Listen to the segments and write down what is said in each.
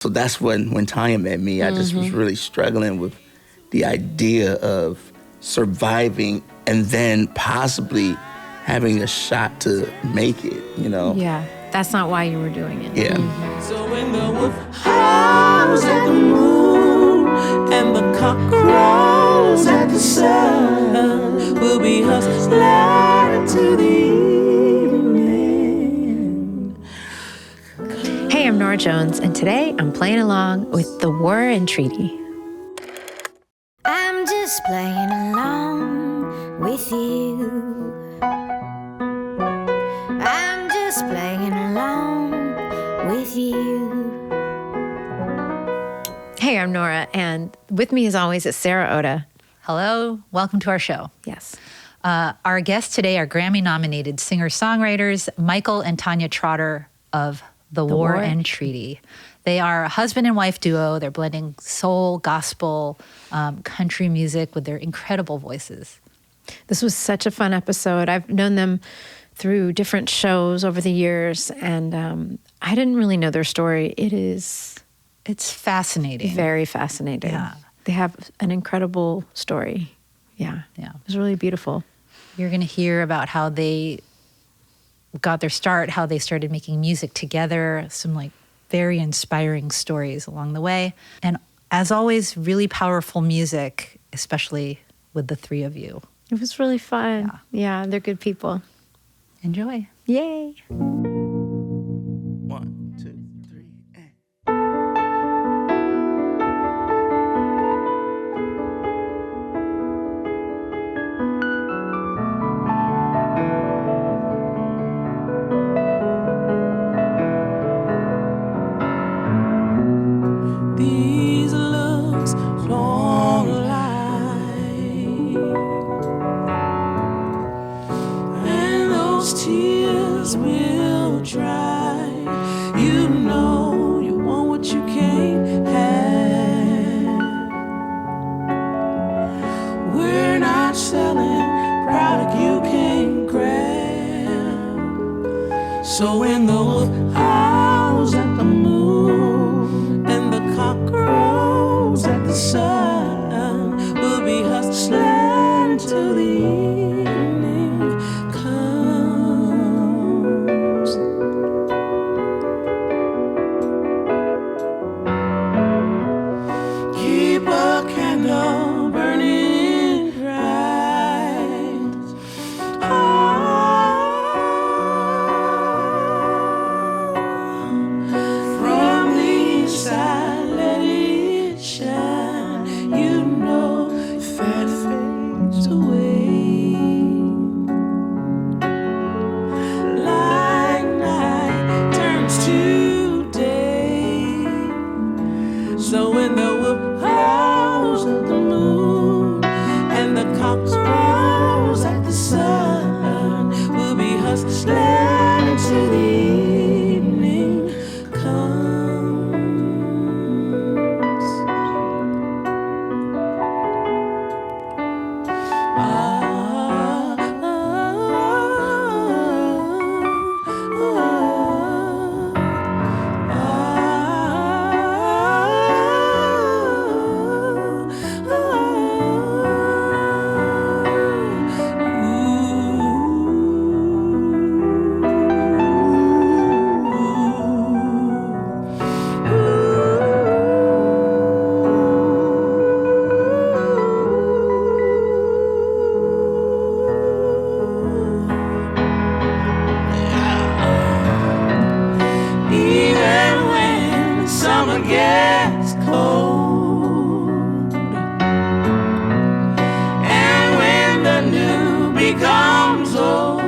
So that's when Tanya met me. I just was really struggling with the idea of surviving and then possibly having a shot to make it, you know? Yeah, that's not why you were doing it. Yeah. So when the wolf howls at the moon and the cock crows at the sun, we'll be hustling to the evening. Hey, I'm Norah Jones, and today I'm playing along with the War and Treaty. I'm just playing along with you. I'm just playing along with you. Hey, I'm Norah, and with me as always is Sarah Oda. Hello, welcome to our show. Yes. Our guests today are Grammy-nominated singer-songwriters Michael and Tanya Trotter of The War and Treaty. They are a husband and wife duo. They're blending soul, gospel, country music with their incredible voices. This was such a fun episode. I've known them through different shows over the years, and I didn't really know their story. It's fascinating. Very fascinating. Yeah. They have an incredible story. Yeah. Yeah. It was really beautiful. You're going to hear about how they got their start, how they started making music together, some like very inspiring stories along the way. And as always, really powerful music, especially with the three of you. It was really fun. Yeah, they're good people. Enjoy. Yay. 1, 2, 3, and... These looks don't lie, and those tears will dry. You know you want what you can't have. We're not selling product you can't grab. So when the wolf howls at the moon and the cock crows at the sun, we'll be hustling till the evening comes. Keep a candle burning bright. From the inside, let it shine. You know that fades away like night turns to day. So when the wolf howls at the moon and the cock crows at the sun, we'll be hustling to the evening comes. Even when summer gets cold and when the new becomes old,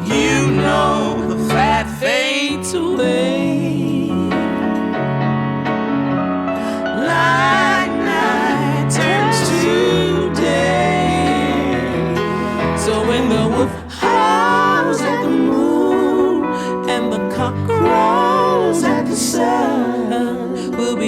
you know the fat fades away like night turns to day. So when the wolf howls at the moon and the cock crows at the sun, we'll be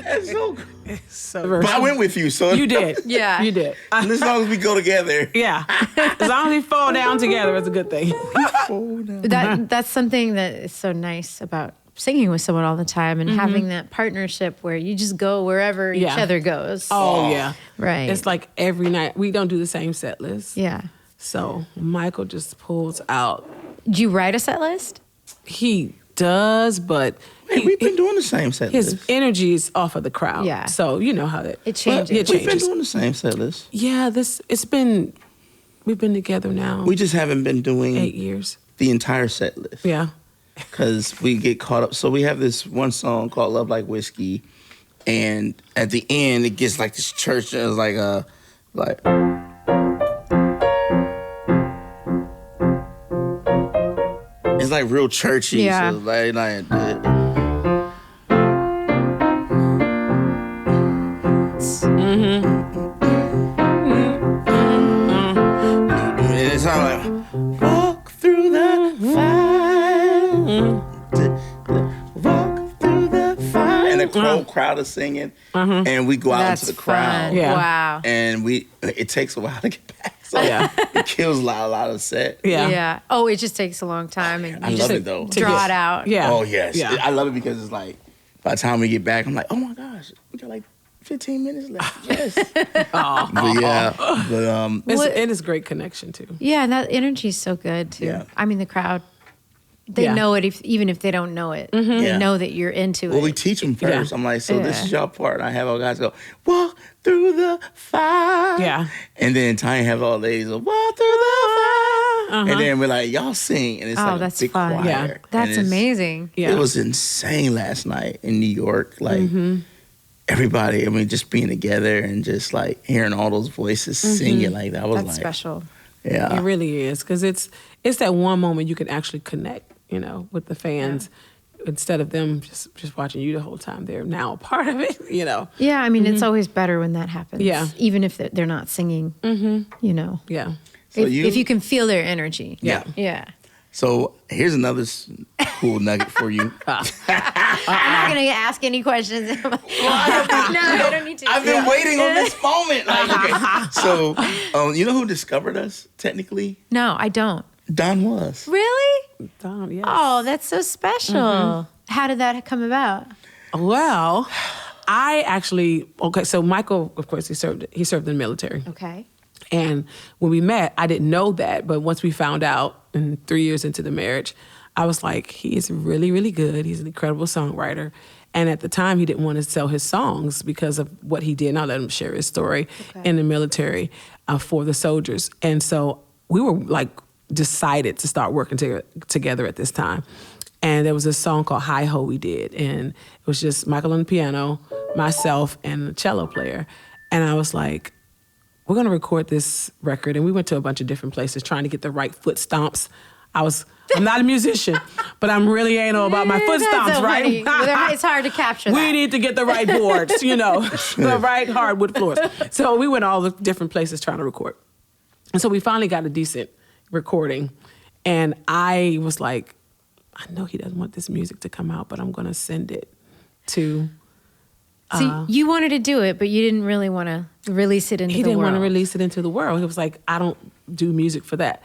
That's so cool. So But I went with you, so you did. Yeah. You did. As long as we go together. Yeah. As long as we fall down together, it's a good thing. That's something that is so nice about singing with someone all the time and having that partnership where you just go wherever each other goes. Oh, yeah. Right. It's like every night. We don't do the same set list. Yeah. So Michael just pulls out. Do you write a set list? He does, but Hey, we've been doing the same set his list. energy is off of the crowd. Yeah. So you know how that It changes. It We've been changes. doing the same set list. Yeah, we've been together now We just haven't been doing 8 years. the entire set list. Yeah. Because we get caught up. So we have this one song called Love Like Whiskey. And at the end, it gets like this church. It's like it's like real churchy. Yeah. So like and it's all like walk through the fire, walk through the fire, and the whole crowd is singing, and we go out That's into the crowd, fun. Yeah. Wow. and it takes a while to get back. So Yeah. it kills a lot of set. Yeah. Yeah. Oh, it just takes a long time, and I you love just it though. draw it out. Yeah. Oh yes, Yeah. I love it because it's like by the time we get back, I'm like, oh my gosh, we got like 15 minutes left. Yes. But yeah, It is a great connection too. Yeah, and that energy is so good too. Yeah. I mean, the crowd, they Yeah. know it even if they don't know it. They Yeah. know that you're into well, it. we teach them first. Yeah. I'm like, so this Yeah. is your part. And I have all guys go, walk through the fire. Yeah. And then Tanya have all ladies go, walk through the fire. And then we're like, y'all sing. And it's Oh, like that's a big fun. choir. Yeah. And That's it's- amazing. Yeah. It was insane last night in New York. Like, everybody, I mean, just being together and just like hearing all those voices singing like that. I was That's like, special. yeah. It really is, because it's that one moment you can actually connect, with the fans, instead of them just watching you the whole time. They're now a part of it, Yeah, I mean, it's always better when that happens. Yeah. Even if they're not singing, Yeah. So if you can feel their energy. Yeah. Yeah. So here's another cool nugget for you. I'm not going to ask any questions. No, I don't need to. I've been waiting on this moment. Like, okay. So, you know who discovered us technically? No, I don't. Don was. Really? Don, yes. Oh, that's so special. How did that come about? Well, so Michael, of course, he served in the military. Okay. And when we met, I didn't know that. But once we found out, and 3 years into the marriage, I was like, he is really, really good. He's an incredible songwriter. And at the time, he didn't want to sell his songs because of what he did. And I'll let him share his story in the military for the soldiers. And so we were like decided to start working together at this time. And there was a song called Hi Ho we did. And it was just Michael on the piano, myself, and the cello player. And I was like, we're going to record this record. And we went to a bunch of different places trying to get the right foot stomps. I'm not a musician, but I'm really anal about my foot That's stomps, so right? funny. It's hard to capture that. We need to get the right boards, the right hardwood floors. So we went all the different places trying to record. And so we finally got a decent recording. And I was like, I know he doesn't want this music to come out, but I'm going to send it to... So you wanted to do it, but you didn't really want to release it into the world. He didn't want to release it into the world. He was like, I don't do music for that.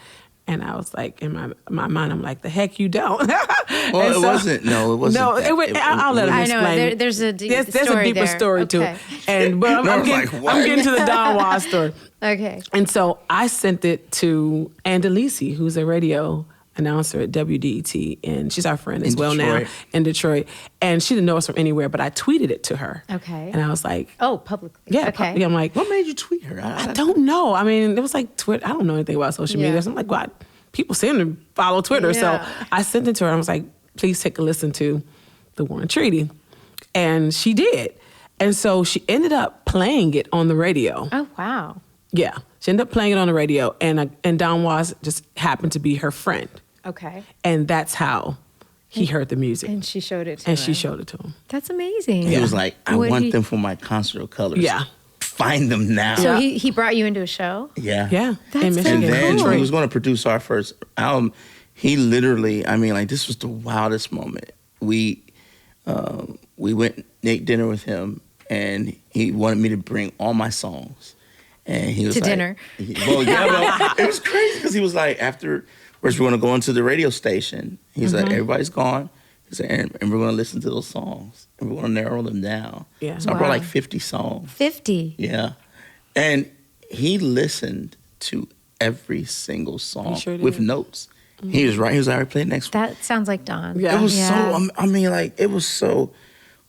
And I was like, in my mind, I'm like, the heck you don't. Well, it wasn't. No, it wasn't. No, that. I'll let him I explain. know. There's a there's story a deeper there. story to Okay. it. But I'm getting to the Don Juan story. Okay. And so I sent it to Andalisi, who's a radio announcer at WDET, and she's our friend as well now in Detroit. And she didn't know us from anywhere, but I tweeted it to her. Okay. And I was like, Oh, publicly. yeah, Okay. I'm like, What made you tweet her? I don't know. I mean, it was like Twitter. I don't know anything about social media. Yeah. So I'm like, what? People seem to follow Twitter. Yeah. So I sent it to her. I was like, please take a listen to the Warren Treaty. And she did. And so she ended up playing it on the radio. Oh, wow. Yeah. She ended up playing it on the radio. And Don Was just happened to be her friend. Okay. And that's how he heard the music. And she showed it to And him. she showed it to him. That's amazing. He was like, I What did want he- them for my concert of colors. Yeah. Find them now. So he brought you into a show? Yeah. Yeah. That's in so Michigan. And then cool. he was going to produce our first album. He literally, I mean, like, this was the wildest moment. We went and ate dinner with him, and he wanted me to bring all my songs. And he was To like, dinner. It was crazy because he was like, after, first we're going to go into the radio station. He's like, everybody's gone. He said, and we're going to listen to those songs. And we're going to narrow them down. Yeah. So I brought like 50 songs. 50. Yeah. And he listened to every single song sure with did. notes. He was right. He was like, all right, play the next one. That sounds like Don. Yeah. It was so, I mean, like, it was so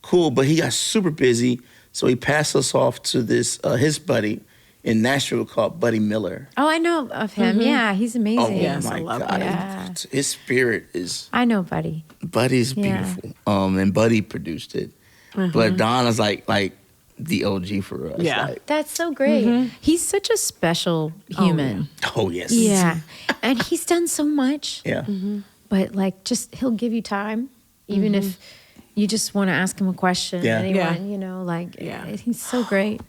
cool. But he got super busy. So he passed us off to this, his buddy in Nashville called Buddy Miller. Oh, I know of him. Yeah, he's amazing. Oh, Yes, my I love God. Yeah. His spirit is, I know, Buddy. Buddy's Yeah. beautiful. And Buddy produced it. But Don is like the OG for us. Yeah. Like, That's so great. He's such a special human. oh, yes. Yeah. And he's done so much. Yeah. But like, just he'll give you time, even if you just want to ask him a question. Yeah. Anyone, Yeah. you know, like Yeah. he's so great.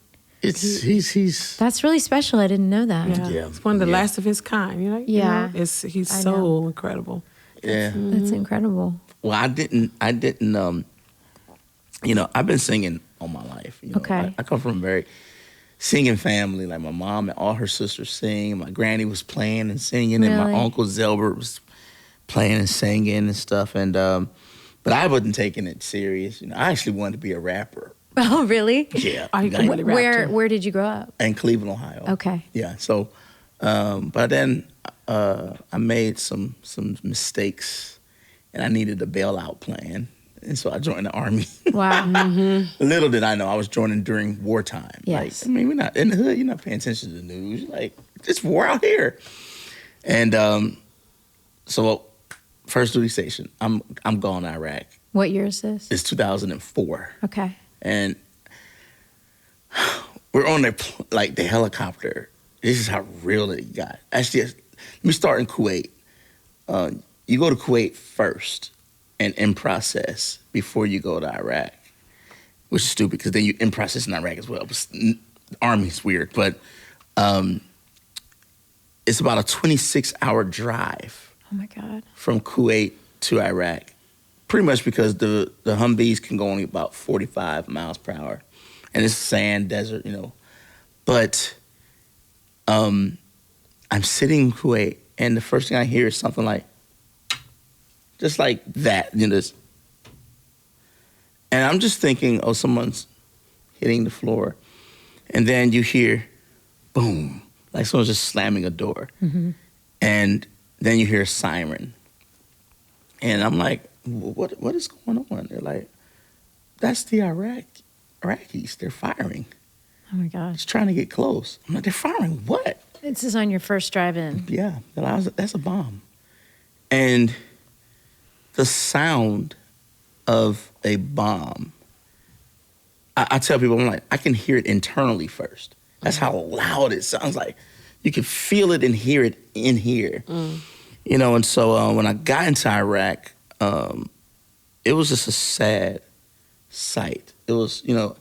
He's That's really special. I didn't know that. Yeah. Yeah. It's one of the Yeah. last of his kind, you know? Yeah. He's I so know. incredible. yeah. That's incredible. Well, I didn't, you know, I've been singing all my life. You know? Okay. I come from a very singing family. Like my mom and all her sisters sing. My granny was playing and singing, and my Really? uncle Zelbert was playing and singing and stuff. And but I wasn't taking it serious. You know, I actually wanted to be a rapper. Oh, really? Yeah, Oh, you can like, really rap too. Where did you grow up? in Cleveland, Ohio. Okay. Yeah. So, but then I made some mistakes, and I needed a bailout plan, and so I joined the Army. Wow. Little did I know I was joining during wartime. Yes. Like, I mean, we're not in the hood. You're not paying attention to the news. You're like, it's war out here. And so, first duty station, I'm going to Iraq. What year is this? It's 2004, Okay. and we're on the helicopter. This is how real it got. Actually, let me start in Kuwait. You go to Kuwait first and in process before you go to Iraq, which is stupid because then you in process in Iraq as well. But the Army's weird, but it's about a 26-hour drive Oh my God. from Kuwait to Iraq, pretty much because the Humvees can go only about 45 miles per hour, and it's sand, desert, you know. But I'm sitting in Kuwait, and the first thing I hear is something like, just like that, you know. And I'm just thinking, oh, someone's hitting the floor. And then you hear, boom, like someone's just slamming a door. And then you hear a siren. And I'm like, what is going on? They're like, that's the Iraqis. They're firing. Oh my gosh. It's trying to get close. I'm like, they're firing what? This is on your first drive-in. Yeah, that's a bomb. And the sound of a bomb, I tell people, I'm like, I can hear it internally first. That's how loud it sounds like. You can feel it and hear it in here. You know, and so when I got into Iraq, it was just a sad sight. It was, you know,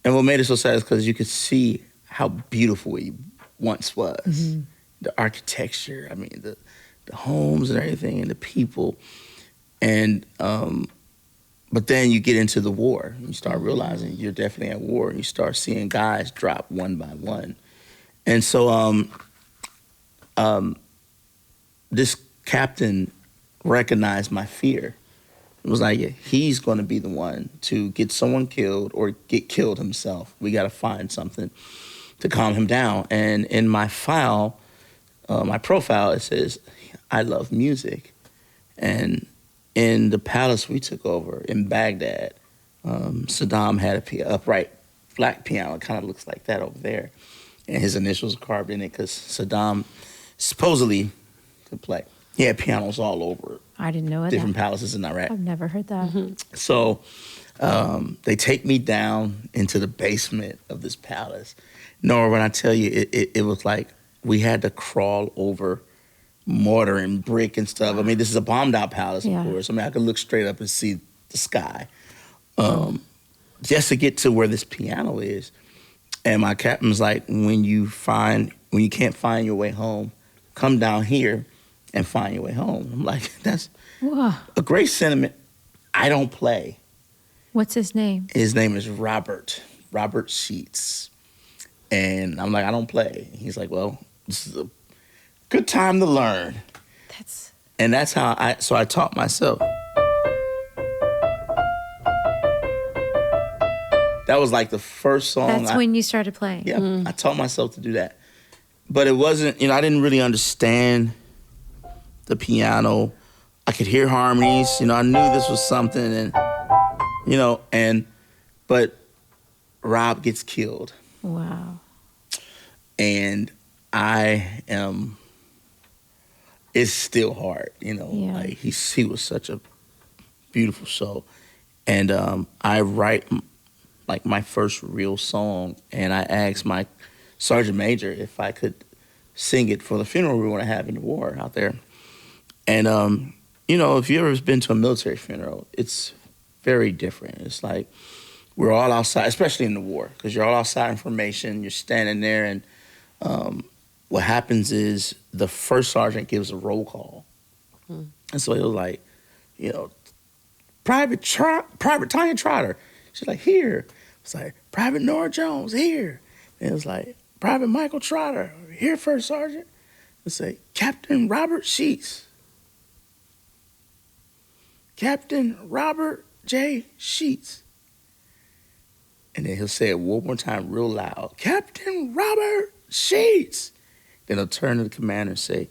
and what made it so sad is because you could see how beautiful it once was. The architecture, I mean, the homes and everything, and the people. And but then you get into the war, and you start realizing you're definitely at war, and you start seeing guys drop one by one. And so this captain recognized my fear. It was like, yeah, he's going to be the one to get someone killed or get killed himself. We got to find something to calm him down. And in my file, my profile, it says, I love music. And in the palace we took over in Baghdad, Saddam had a upright black piano. It kind of looks like that over there. And his initials are carved in it because Saddam supposedly could play. He had pianos all over I didn't know different that. palaces in Iraq. I've never heard that. So they take me down into the basement of this palace. Norah, when I tell you, it was like we had to crawl over mortar and brick and stuff. I mean, this is a bombed out palace, Yeah. of course. I mean, I could look straight up and see the sky. Just to get to where this piano is. And my captain's like, when you can't find your way home, come down here and find your way home. I'm like, that's Whoa. a great sentiment. I don't play. What's his name? His name is Robert. Robert Sheets. And I'm like, I don't play. He's like, well, this is a good time to learn. And that's how I taught myself. That was like the first song. That's when you started playing. Yeah, I taught myself to do that. But it wasn't, I didn't really understand the piano. I could hear harmonies, I knew this was something but Rob gets killed. Wow. And it's still hard, like he was such a beautiful soul. And I write like my first real song, and I asked my Sergeant Major if I could sing it for the funeral we were going to have in the war out there. And, if you've ever been to a military funeral, it's very different. It's like we're all outside, especially in the war, because you're all outside in formation. You're standing there, and what happens is the first sergeant gives a roll call. And so it was like, Private Tanya Trotter. She's like, here. It's like, Private Norah Jones, here. And it was like, Private Michael Trotter, here, First Sergeant. It's like, Captain Robert Sheets. Captain Robert J. Sheets. And then he'll say it one more time real loud. Captain Robert Sheets. Then he'll turn to the commander and say,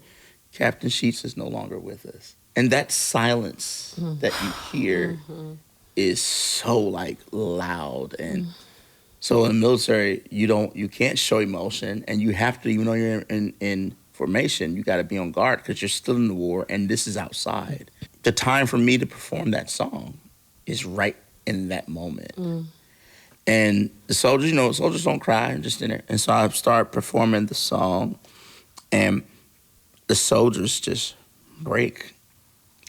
Captain Sheets is no longer with us. And that silence that you hear is so like loud. And so in the military, you can't show emotion, and you have to, even though you're in formation, you got to be on guard because you're still in the war and this is outside. The time for me to perform that song is right in that moment. And the soldiers, soldiers don't cry, just in there. And so I start performing the song, and the soldiers just break.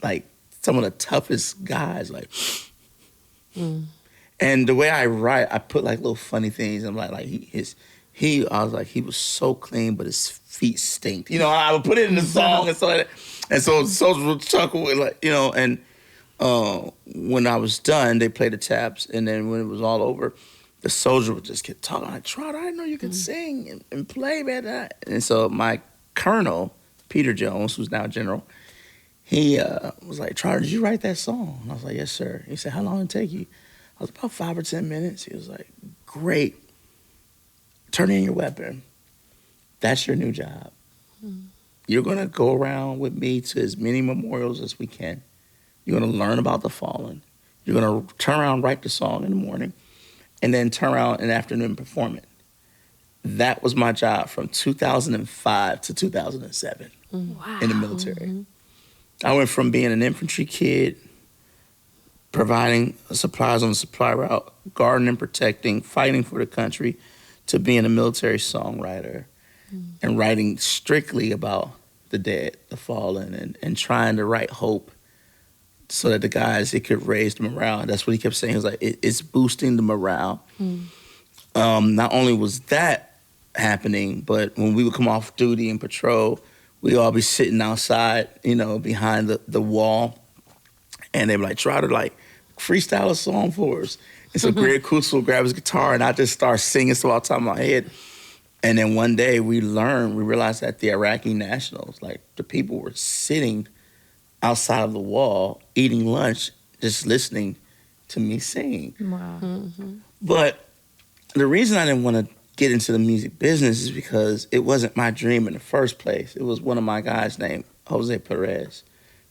Like some of the toughest guys, like. And the way I write, I put like little funny things. I'm like I was like, he was so clean, but his feet stink. I would put it in the song and so the soldiers would chuckle, and when I was done, they played the taps, and then when it was all over, the soldier would just get talking like, Trotter, I didn't know you could sing and play, man. And so my colonel, Peter Jones, who's now general, he was like, Trotter, did you write that song? And I was like, yes, sir. He said, how long did it take you? I was about 5 or 10 minutes. He was like, great. Turn in your weapon. That's your new job. You're going to go around with me to as many memorials as we can. You're going to learn about the fallen. You're going to turn around, write the song in the morning, and then turn around in the afternoon and perform it. That was my job from 2005 to 2007 in the military. I went from being an infantry kid, providing supplies on the supply route, guarding and protecting, fighting for the country, to being a military songwriter and writing strictly about the dead, the fallen, and trying to write hope so that the guys, it could raise the morale. That's what he kept saying. He was like, it's boosting the morale. Not only was that happening, but when we would come off duty and patrol, we'd all be sitting outside, behind the wall. And they were like, try to freestyle a song for us. And so Greg Kutz would grab his guitar, and I just start singing so all the time in my head. And then one day we realized that the Iraqi nationals, the people were sitting outside of the wall, eating lunch, just listening to me sing. Wow. But the reason I didn't want to get into the music business is because it wasn't my dream in the first place. It was one of my guys named Jose Perez.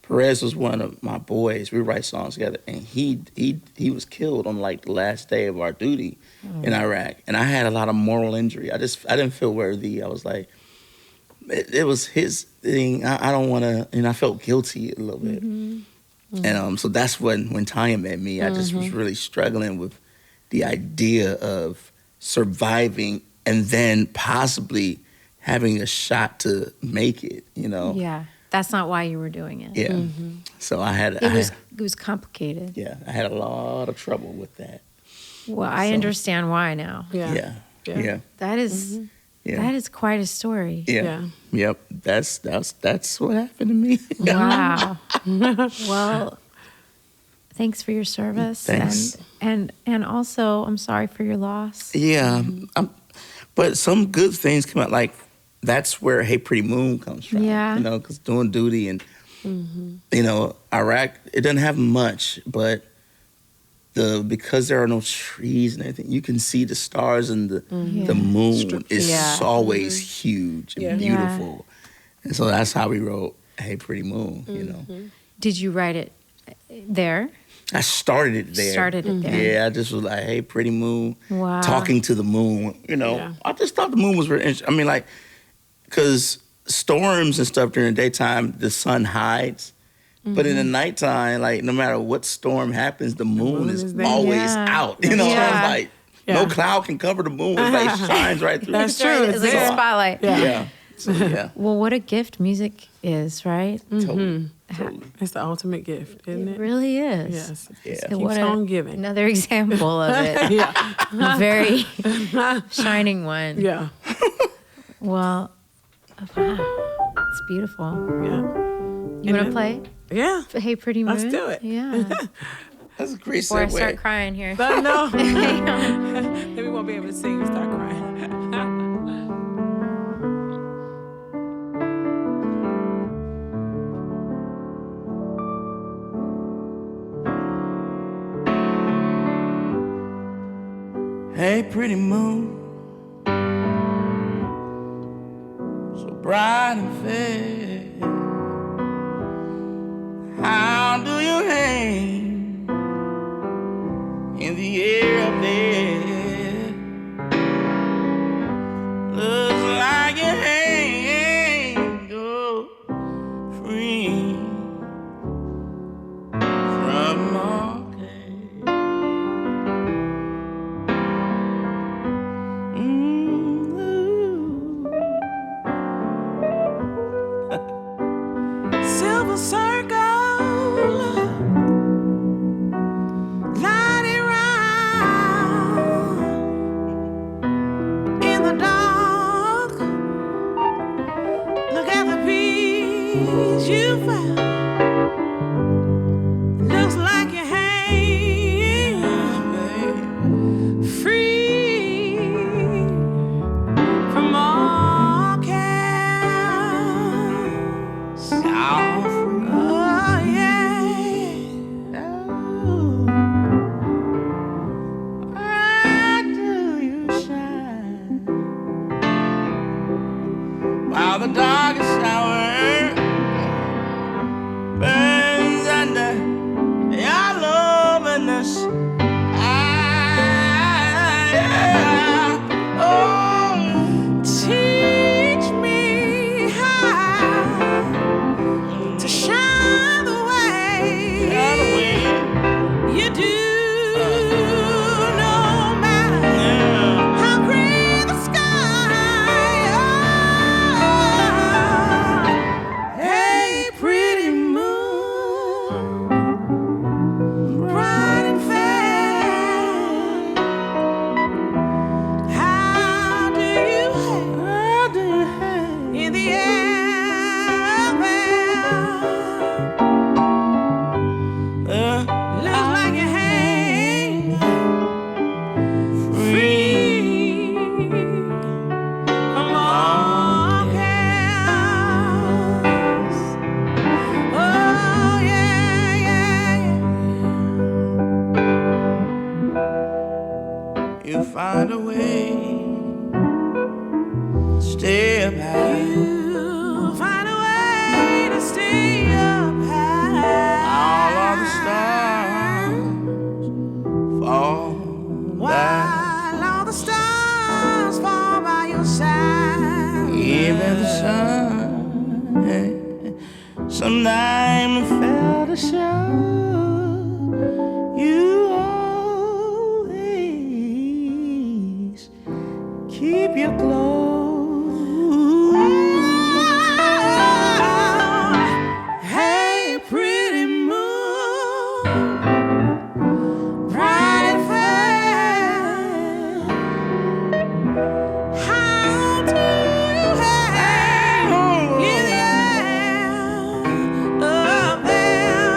Perez was one of my boys. We write songs together, and he was killed on the last day of our duty in Iraq. And I had a lot of moral injury. I didn't feel worthy. I was like, it was his thing. I don't want to, I felt guilty a little bit. And so that's when Tanya met me. I just was really struggling with the idea of surviving and then possibly having a shot to make it, Yeah. That's not why you were doing it. Yeah. So It was complicated. Yeah, I had a lot of trouble with that. Well, I understand why now. Yeah. That is quite a story. Yeah. Yep. That's what happened to me. Wow. Well, thanks for your service. Thanks. And also, I'm sorry for your loss. Yeah, but some good things come out. Like that's where "Hey Pretty Moon" comes from. Yeah. You know, because doing duty and you know, Iraq, it doesn't have much, but because there are no trees and everything, you can see the stars and the moon is always huge and beautiful. And so that's how we wrote "Hey Pretty Moon." You know. Did you write it there? I started it there. Yeah, I just was like, "Hey, pretty moon," talking to the moon. You know, I just thought the moon was very interesting. I mean, like, because storms and stuff during the daytime, the sun hides. But in the nighttime, like, no matter what storm happens, the moon is always out. You know, so it's like, no cloud can cover the moon. It's like, it shines right through. That's true. It's like a spotlight. Yeah. So, yeah. Well, what a gift music is, right? Totally. It's the ultimate gift, isn't it? It really is. Yes. Yeah. It keeps on giving. Another example of it. A very shining one. Yeah. Well, wow. It's beautiful. Yeah. You want to play? Yeah. Hey, Pretty Moon? Let's do it. Yeah. That's a great Before I segue. start crying here. But no. Then we won't be able to sing and start crying. Hey, pretty moon, so bright and fair, how do you hang in the air up there? Looks like you hang free from all care. Silver circle, lighting round in the dark. Look at the peace you found. Looks like you're hanging free from all cares. Oh yeah. Why do you shine while the darkest hour burns under your loneliness? Teach me how to shine the way you do, no matter how gray the sky. Oh, hey, pretty moon, bright and fair, how do you hang in the air there? Looks like you hang free from all cares. Oh yeah, yeah, yeah. You find a way, stay up high. You find a way to stay up high. All of the stars fall while all the stars fall by your side. Even the sun, sometimes fail to show. You always keep your glow. Hey, pretty moon, bright and fair, how do you hang in the air up there?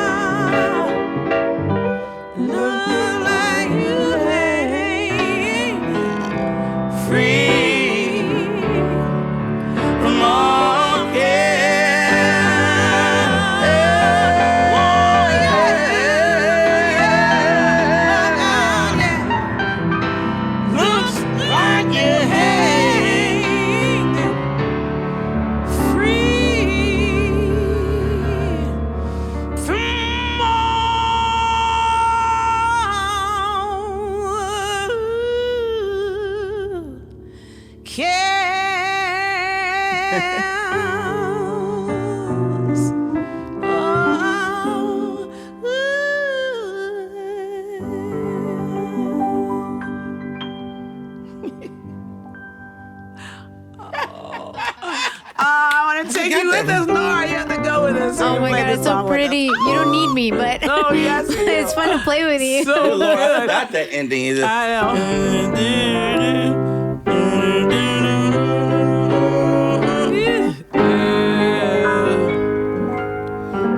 be with us, Norah. You have to go with us. Oh my Play God, this it's so song with us. pretty. You don't need me, but Oh, yes. you do. it's fun to play with you. So Lord, I good. forgot that ending either. I know.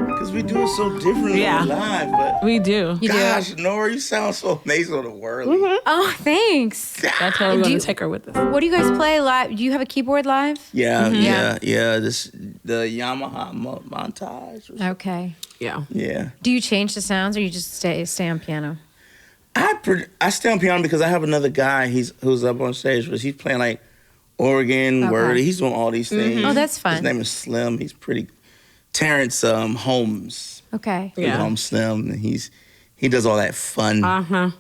Because we do it so differently Yeah. live, but We do. You do. gosh, Norah, you sound so amazing on the world. Oh, thanks. That's why we're Do going you- to take her with us. What do you guys play live? Do you have a keyboard live? Yeah, Yeah. yeah. The Yamaha montage. Okay. Yeah. Yeah. Do you change the sounds or you just stay on piano? I stay on piano because I have another guy who's up on stage, but he's playing like organ, Okay. word. He's doing all these things. Oh, that's fun. His name is Slim. He's pretty. Terrence Holmes. Okay. Yeah. Holmes Slim. And he does all that fun. Uh-huh.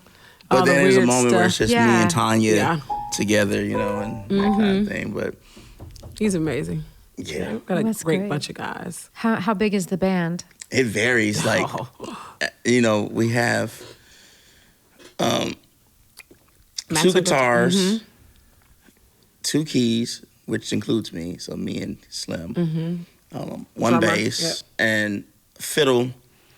But all the then there's a weird moment where it's stuff. just me Yeah. and Tanya Yeah. together, and that kind of thing. But He's amazing. yeah, We've got a That's great great. bunch of guys. How big is the band? it varies. Like, we have two Maxwell guitars, 2 keys, which includes me, so me and Slim. One Drummer, bass and fiddle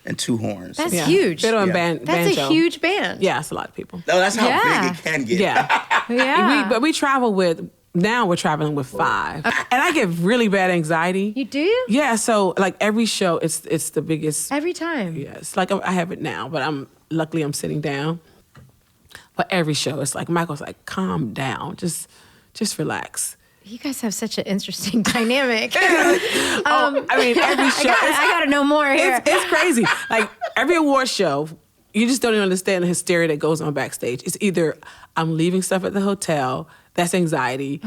and 2 horns. That's Yeah. huge. Fiddle and Yeah. banjo. That's a huge band. Yeah, it's a lot of people. No, that's how Yeah. big it can get. Yeah. Yeah. But we travel with, now we're traveling with 5. And I get really bad anxiety. You do? Yeah, so like every show, it's the biggest. Every time. Yes, like I have it now, but luckily I'm sitting down. But every show, it's like Michael's like, calm down, just relax. You guys have such an interesting dynamic. I mean, every show. I gotta know more here. It's crazy. Like every award show, you just don't even understand the hysteria that goes on backstage. It's either I'm leaving stuff at the hotel, that's anxiety.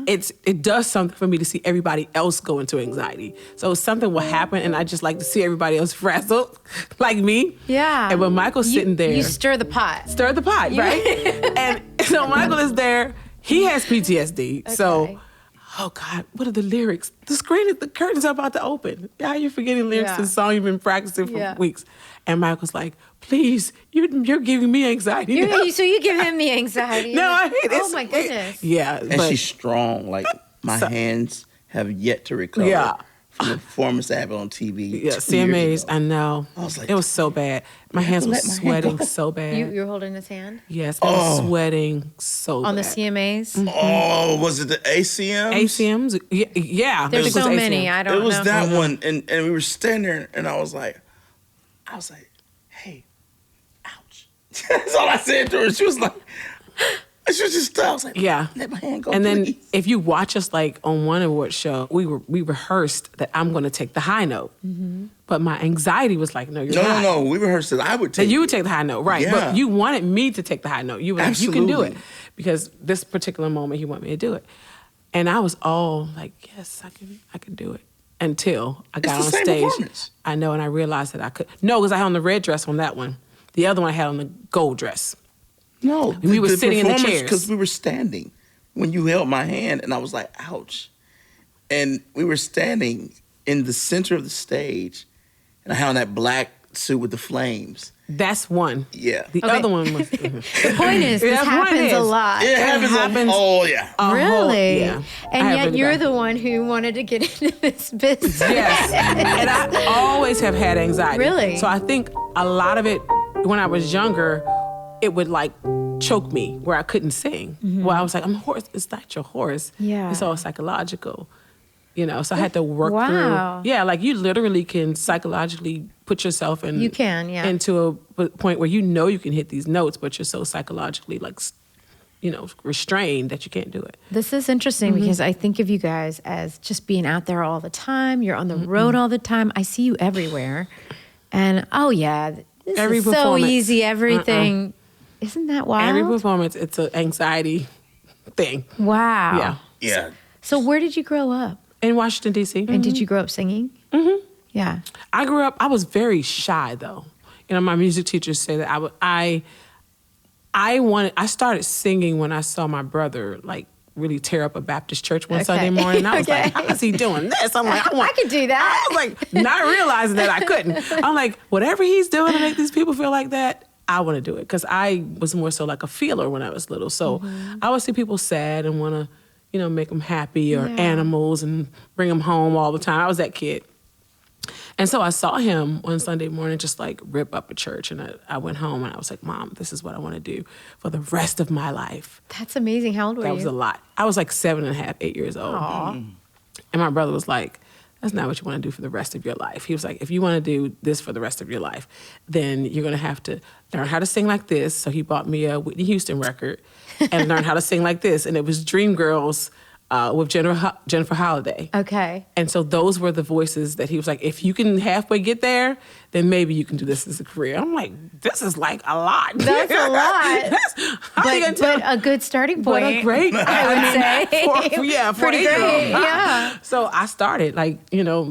It does something for me to see everybody else go into anxiety. So something will happen, and I just like to see everybody else frazzled, like me. Yeah. And when Michael's sitting there, You stir the pot. stir the pot, right? And so Michael is there. He has PTSD. So, Okay. oh God, what are the lyrics? The curtains are about to open. How are you forgetting lyrics Yeah. to the song you've been practicing for Yeah. weeks? And Michael's like, please, you're giving me anxiety now. So you give him the anxiety. No, I mean, Oh my goodness. Yeah, And but she's strong. Like, my hands have yet to recover Yeah. from the performance I have on TV. yeah, 2 years CMAs, ago. I know. I was like, it was so bad. My hands were let my hand sweating go. so bad. You're holding his hand Yes, I was sweating so on the bad. CMAs. Oh, was it the ACMs? ACMs? Yeah. There's it so was many. ACM. I don't It was know. that one, and we were standing there, and I was like, hey, ouch. That's all I said to her. She was just, I was like, Yeah. let my hand go, And then please. if you watch us like on one award show, we rehearsed that I'm going to take the high note. But my anxiety was like, no, you're not. No. We rehearsed it. I would That take you it. would take the high note, right? Yeah. But you wanted me to take the high note. You were like, you can do it, Absolutely. because this particular moment you want me to do it, and I was all like, yes, I can do it. Until I got the on same stage, performance. I know, and I realized that I could. No, because I had on the red dress on that one. The other one I had on the gold dress. No, We were sitting in the chairs. because we were standing when you held my hand, and I was like, ouch. And we were standing in the center of the stage, and I had on that black suit with the flames. That's one. Yeah. The Okay. other one was. The point is, this Yeah, the point happens a is- lot. It happens. happens- Oh, yeah. Really? Yeah. And I have yet really you're bad- the one who wanted to get into this business. Yes. And I always have had anxiety. Really? So I think a lot of it, when I was younger, it would like choke me where I couldn't sing. Well, I was like, I'm hoarse. It's not your horse. Yeah. It's all psychological. So I had to work Wow. through. Yeah, like you literally can psychologically put yourself in. You can, yeah. Into a point where you can hit these notes, but you're so psychologically restrained that you can't do it. This is interesting because I think of you guys as just being out there all the time. You're on the road all the time. I see you everywhere. And this Every is so performance. easy, everything. Isn't that wild? Every performance, it's an anxiety thing. Wow. Yeah. Yeah. So where did you grow up? In Washington, D.C. And did you grow up singing? Mm-hmm. Yeah. I grew up, I was very shy though. My music teachers say that I started singing when I saw my brother really tear up a Baptist church one Sunday morning. I was like, how is he doing this? I'm like, I could do that. I was like, not realizing that I couldn't. I'm like, whatever he's doing to make these people feel like that, I want to do it. Because I was more so like a feeler when I was little. So I would see people sad and want to, make them happy, or animals and bring them home all the time. I was that kid. And so I saw him one Sunday morning just like rip up a church. And I went home and I was like, Mom, this is what I want to do for the rest of my life. That's amazing. How old were you? That was a lot. I was like 7.5, 8 years old. Aww. And my brother was like, that's not what you want to do for the rest of your life. He was like, if you want to do this for the rest of your life, then you're going to have to learn how to sing like this. So he bought me a Whitney Houston record and learned how to sing like this. And it was Dreamgirls with Jennifer Holliday. Okay. And so those were the voices that he was like, if you can halfway get there, then maybe you can do this as a career. I'm like, this is like a lot. That's a lot. But a good starting point. But a great, I would say. For Pretty great, yeah. So I started,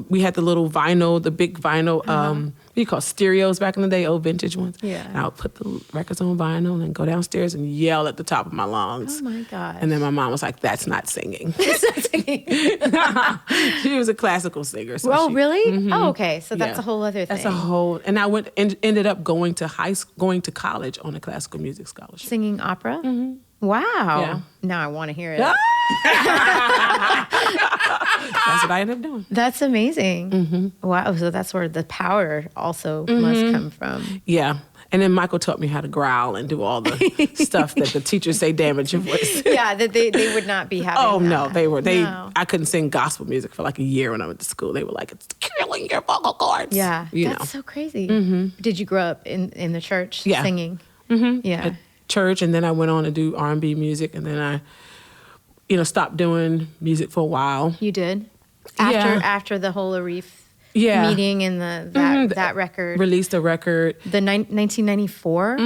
we had the little vinyl, the big vinyl, what do you call stereos back in the day, old vintage ones. Yeah. And I would put the records on vinyl and go downstairs and yell at the top of my lungs. Oh my gosh. And then my mom was like, that's not singing. It's not singing. She was a classical singer. So really? Mm-hmm. Oh, okay. So that's a whole other thing. That's a whole, and I ended up going to college on a classical music scholarship. Singing opera? Mm-hmm. Wow. Yeah. Now I want to hear it. That's what I ended up doing. That's amazing. Mm-hmm. Wow. So that's where the power also must come from. Yeah. And then Michael taught me how to growl and do all the stuff that the teachers say damage your voice. Yeah, that they would not be having. Oh, that. no, I couldn't sing gospel music for like a year when I went to school. They were like, it's killing your vocal cords. Yeah, that's so crazy. Did you grow up in the church singing? Yeah. At church, and then I went on to do R&B music, and then I, stopped doing music for a while. You did? After the whole Arif meeting and that record. Released a record. The 1994?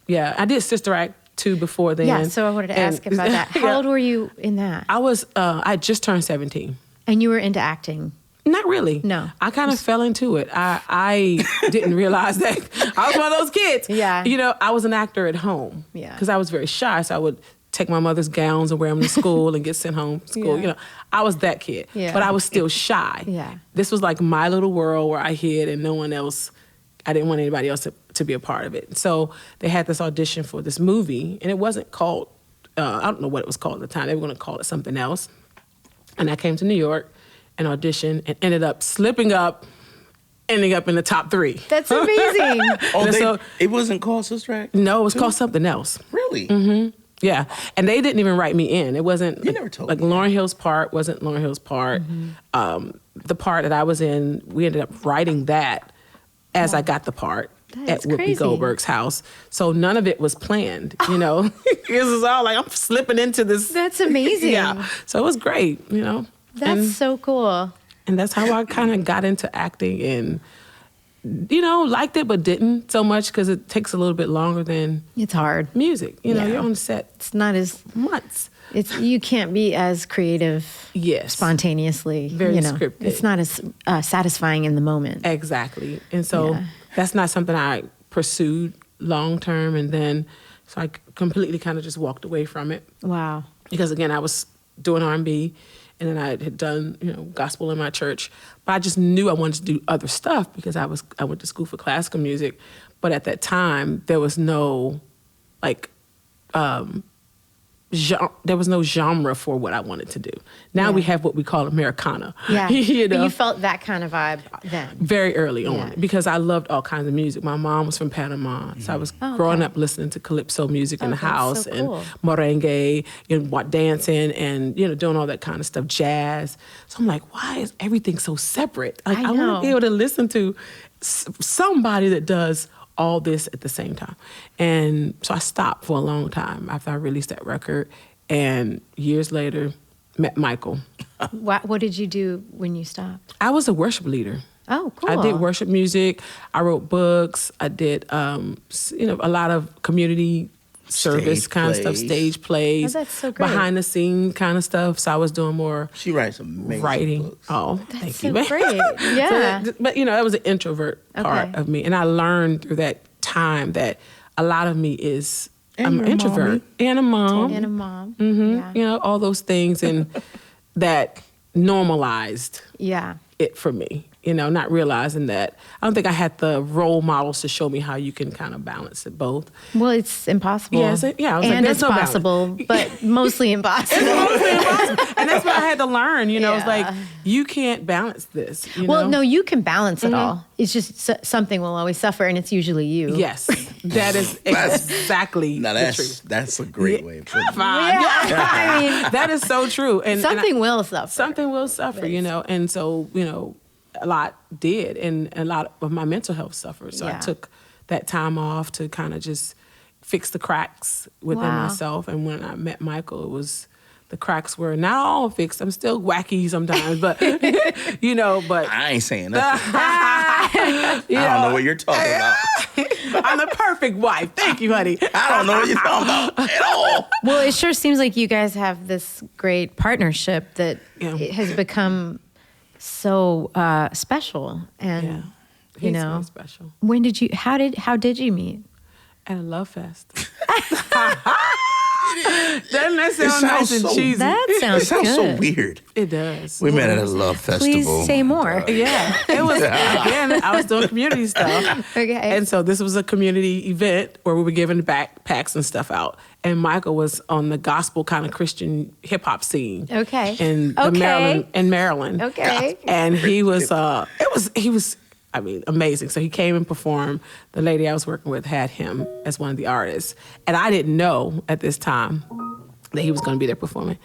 Yeah, I did Sister Act 2 before then. Yeah, so I wanted to ask about that. How old were you in that? I just turned 17. And you were into acting? Not really. No. I kind of fell into it. I didn't realize that I was one of those kids. Yeah. I was an actor at home. Yeah. Because I was very shy, so I would take my mother's gowns and wear them to school and get sent home from school. Yeah. I was that kid. Yeah. But I was still shy. Yeah. This was like my little world where I hid and no one else, I didn't want anybody else to be a part of it. So they had this audition for this movie, and it wasn't called, I don't know what it was called at the time. They were going to call it something else. And I came to New York and auditioned and ended up ending up in the top 3. That's amazing. It wasn't called Sister Act? No, it was called something else. Really? Mm-hmm. Yeah, and they didn't even write me in. It wasn't. You never told me. Lauryn Hill's part wasn't Lauryn Hill's part. The part that I was in, we ended up writing that as I got the part at Whoopi Goldberg's house. So none of it was planned. It was all like I'm slipping into this. That's amazing. Yeah, so it was great. That's so cool. And that's how I kind of got into acting and. Liked it, but didn't so much because it takes a little bit longer than it's hard. Music. You're on set. It's not as months. You can't be as creative. Yes. Spontaneously. Very scripted. It's not as satisfying in the moment. Exactly. And so that's not something I pursued long term. And then so I completely kind of just walked away from it. Wow. Because again, I was doing R&B. And then I had done, gospel in my church. But I just knew I wanted to do other stuff because I went to school for classical music. But at that time, there was no, there was no genre for what I wanted to do. Now we have what we call Americana. Yeah. You felt that kind of vibe then. Very early on because I loved all kinds of music. My mom was from Panama, so I was growing up listening to calypso music in the house and merengue, dancing and doing all that kind of stuff, jazz. So I'm like, why is everything so separate? I want to be able to listen to somebody that does all this at the same time. And so I stopped for a long time after I released that record. And years later, met Michael. What did you do when you stopped? I was a worship leader. Oh, cool. I did worship music. I wrote books. I did, a lot of community service kind of stuff, stage plays. Oh, that's so great. Behind the scene kind of stuff. So I was doing more. She writes amazing writing. books. Oh, that's thank so you. Great. Yeah. But that was an introvert part of me, and I learned through that time that a lot of me is I'm an introvert and a mom. Mm-hmm. Yeah. All those things, and that normalized. Yeah. It for me. not realizing that. I don't think I had the role models to show me how you can kind of balance it both. Well, it's impossible. Yeah, I was like, and there's it's no balance. possible, but mostly impossible. And that's what I had to learn. It's like, you can't balance this. Well, no, you can balance it all. It's just something will always suffer, and it's usually you. Yes, that is exactly the truth. That's a great way of putting it. I mean, That is so true. And something will suffer. Something will suffer, and so a lot did, and a lot of my mental health suffered. So I took that time off to kind of just fix the cracks within myself. And when I met Michael, the cracks were not all fixed. I'm still wacky sometimes, but but I ain't saying nothing. I don't know what you're talking about. I'm the perfect wife. Thank you, honey. I don't know what you're talking about at all. Well, it sure seems like you guys have this great partnership that it has become so special. And He's very special. when did you? How did you meet? At a love fest. Doesn't that sound nice and cheesy? That sounds It sounds good. so weird. It does. We met at a love festival. Please say more. Yeah, it was, again, I was doing community stuff. Okay. And so this was a community event where we were giving backpacks and stuff out. And Michael was on the gospel kind of Christian hip hop scene. Okay. In Maryland. Okay. And he was amazing. So he came and performed. The lady I was working with had him as one of the artists. And I didn't know at this time that he was going to be there performing.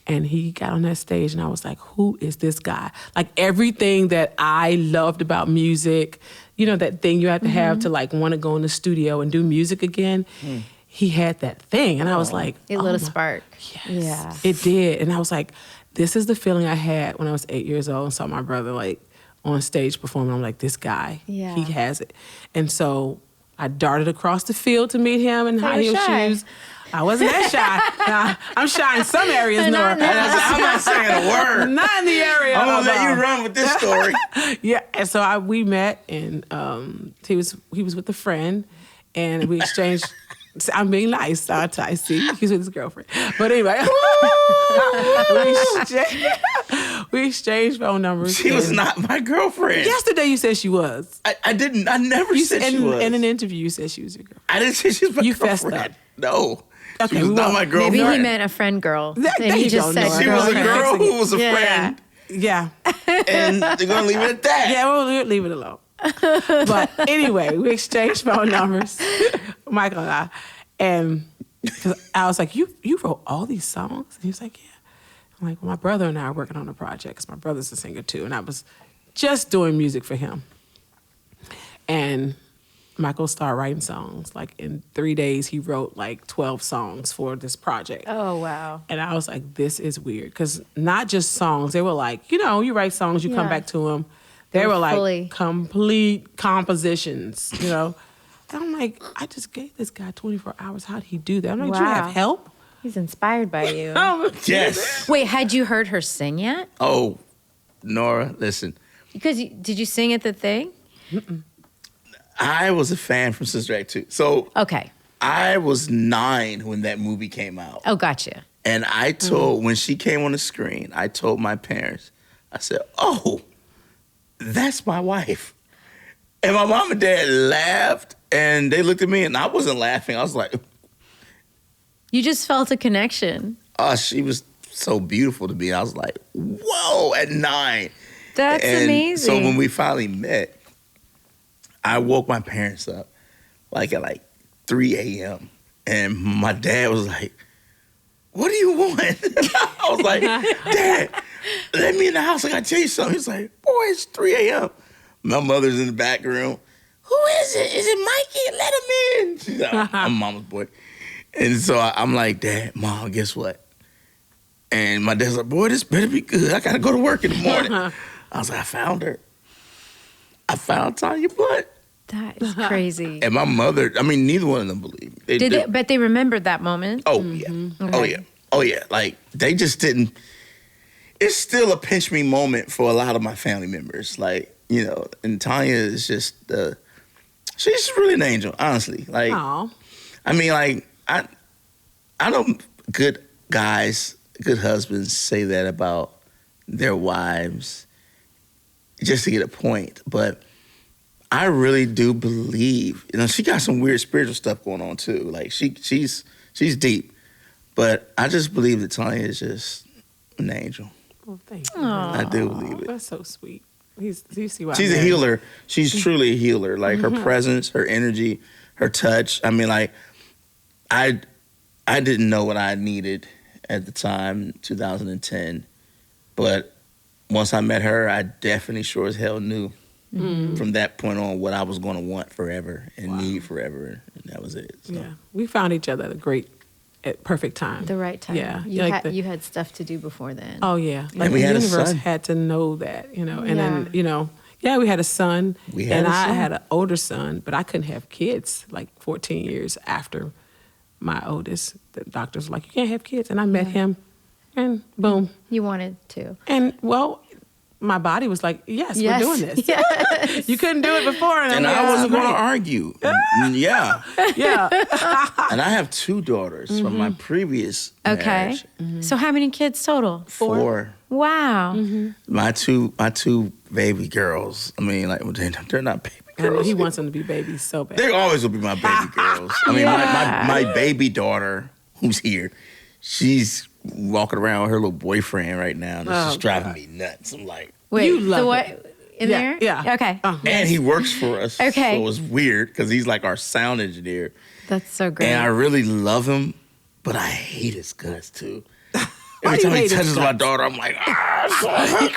And he got on that stage and I was like, who is this guy? Like everything that I loved about music, that thing you have to have to like want to go in the studio and do music again. He had that thing. And I was like, It lit a spark. Yes. Yeah. It did. And I was like, this is the feeling I had when I was 8 years old and saw my brother like on stage performing. I'm like, this guy, he has it. And so I darted across the field to meet him in high heel shoes. I wasn't that shy. Now, I'm shy in some areas, Norah. I'm not saying a word. Not in the area. I'm gonna let you run with this story. Yeah, and so we met, and he was with a friend, and we exchanged. I'm being nice, aren't I? See, he's with his girlfriend. But anyway, we exchanged phone numbers. She was not my girlfriend. Yesterday you said she was. I didn't. I never said she was. In an interview you said she was your girlfriend. I didn't say she was my girlfriend. You fessed up. No. Okay, She was not my girlfriend. Maybe he meant a friend girl. There and he you just go, said Norah. She was a girlfriend. girl who was a friend, Yeah. and they're gonna leave it at that. Yeah, we'll leave it alone. But anyway, we exchanged phone numbers, Michael and I. And 'cause I was like, you wrote all these songs? And he was like, yeah. I'm like, well, my brother and I are working on a project because my brother's a singer too. And I was just doing music for him. And Michael started writing songs. Like in 3 days, he wrote like 12 songs for this project. Oh, wow. And I was like, this is weird. Because not just songs. They were like, you write songs, you come back to them. They were like complete compositions, And I'm like, I just gave this guy 24 hours. How did he do that? I'm like, do you have help? He's inspired by you. Yes. Wait, had you heard her sing yet? Oh, Norah, listen. Because did you sing at the thing? I was a fan from Sister Act 2. So Okay. I was 9 when that movie came out. Oh, gotcha. And I told, when she came on the screen, I told my parents, I said, oh, that's my wife. And my mom and dad laughed, and they looked at me, and I wasn't laughing. I was like, You just felt a connection. oh, she was so beautiful to me. I was like, whoa, at 9. That's amazing. So when we finally met, I woke my parents up at 3 a.m. And my dad was like, what do you want? I was like, Dad, let me in the house. I got to tell you something. He's like, boy, it's 3 a.m. My mother's in the back room. Who is it? Is it Mikey? Let him in. She's like, I'm mama's boy. And so I'm like, Dad, Mom, guess what? And my dad's like, boy, this better be good. I got to go to work in the morning. I was like, I found her. I found Tanya Blunt. That is crazy. And my mother, neither one of them believed me. But they remembered that moment? Oh, yeah. Oh, yeah. Oh, yeah. Like, they just didn't. It's still a pinch me moment for a lot of my family members. Like, and Tanya is just, she's really an angel, honestly. Like, Aww. I know good guys, good husbands say that about their wives. just to get a point. But I really do believe, she got some weird spiritual stuff going on too. Like she's deep, but I just believe that Tanya is just an angel. Oh, thank you. I do believe it. That's so sweet. You see why She's a healer. She's truly a healer. Like her presence, her energy, her touch. I mean, like I didn't know what I needed at the time, 2010, but once I met her, I definitely sure as hell knew from that point on what I was going to want forever and need forever, and that was it. So. Yeah, we found each other at perfect time. The right time. Yeah, You had stuff to do before then. Oh yeah, like we the had a universe son. had to know that, and then we had a son, We had and a I son. had an older son, but I couldn't have kids like 14 years after my oldest. The doctors were like, you can't have kids, and I met him, and boom, You wanted to. and well. My body was like, yes, we're doing this. Yes. You couldn't do it before. And I wasn't going to argue. Yeah. Yeah. And I have 2 daughters from my previous Okay. marriage. So how many kids total? 4. Wow. My two baby girls. I mean, like they're not baby I know girls. he wants them to be babies so bad. They always will be my baby girls. I mean, my baby daughter, who's here, she's walking around with her little boyfriend right now, and it's just driving me nuts. I'm like, Wait, You love the what? it. In there? Yeah. Okay. and he works for us. Okay. So it's weird because he's like our sound engineer. That's so great. And I really love him, but I hate his guts too. Why Every do you time he hate his touches my guts? daughter, I'm like,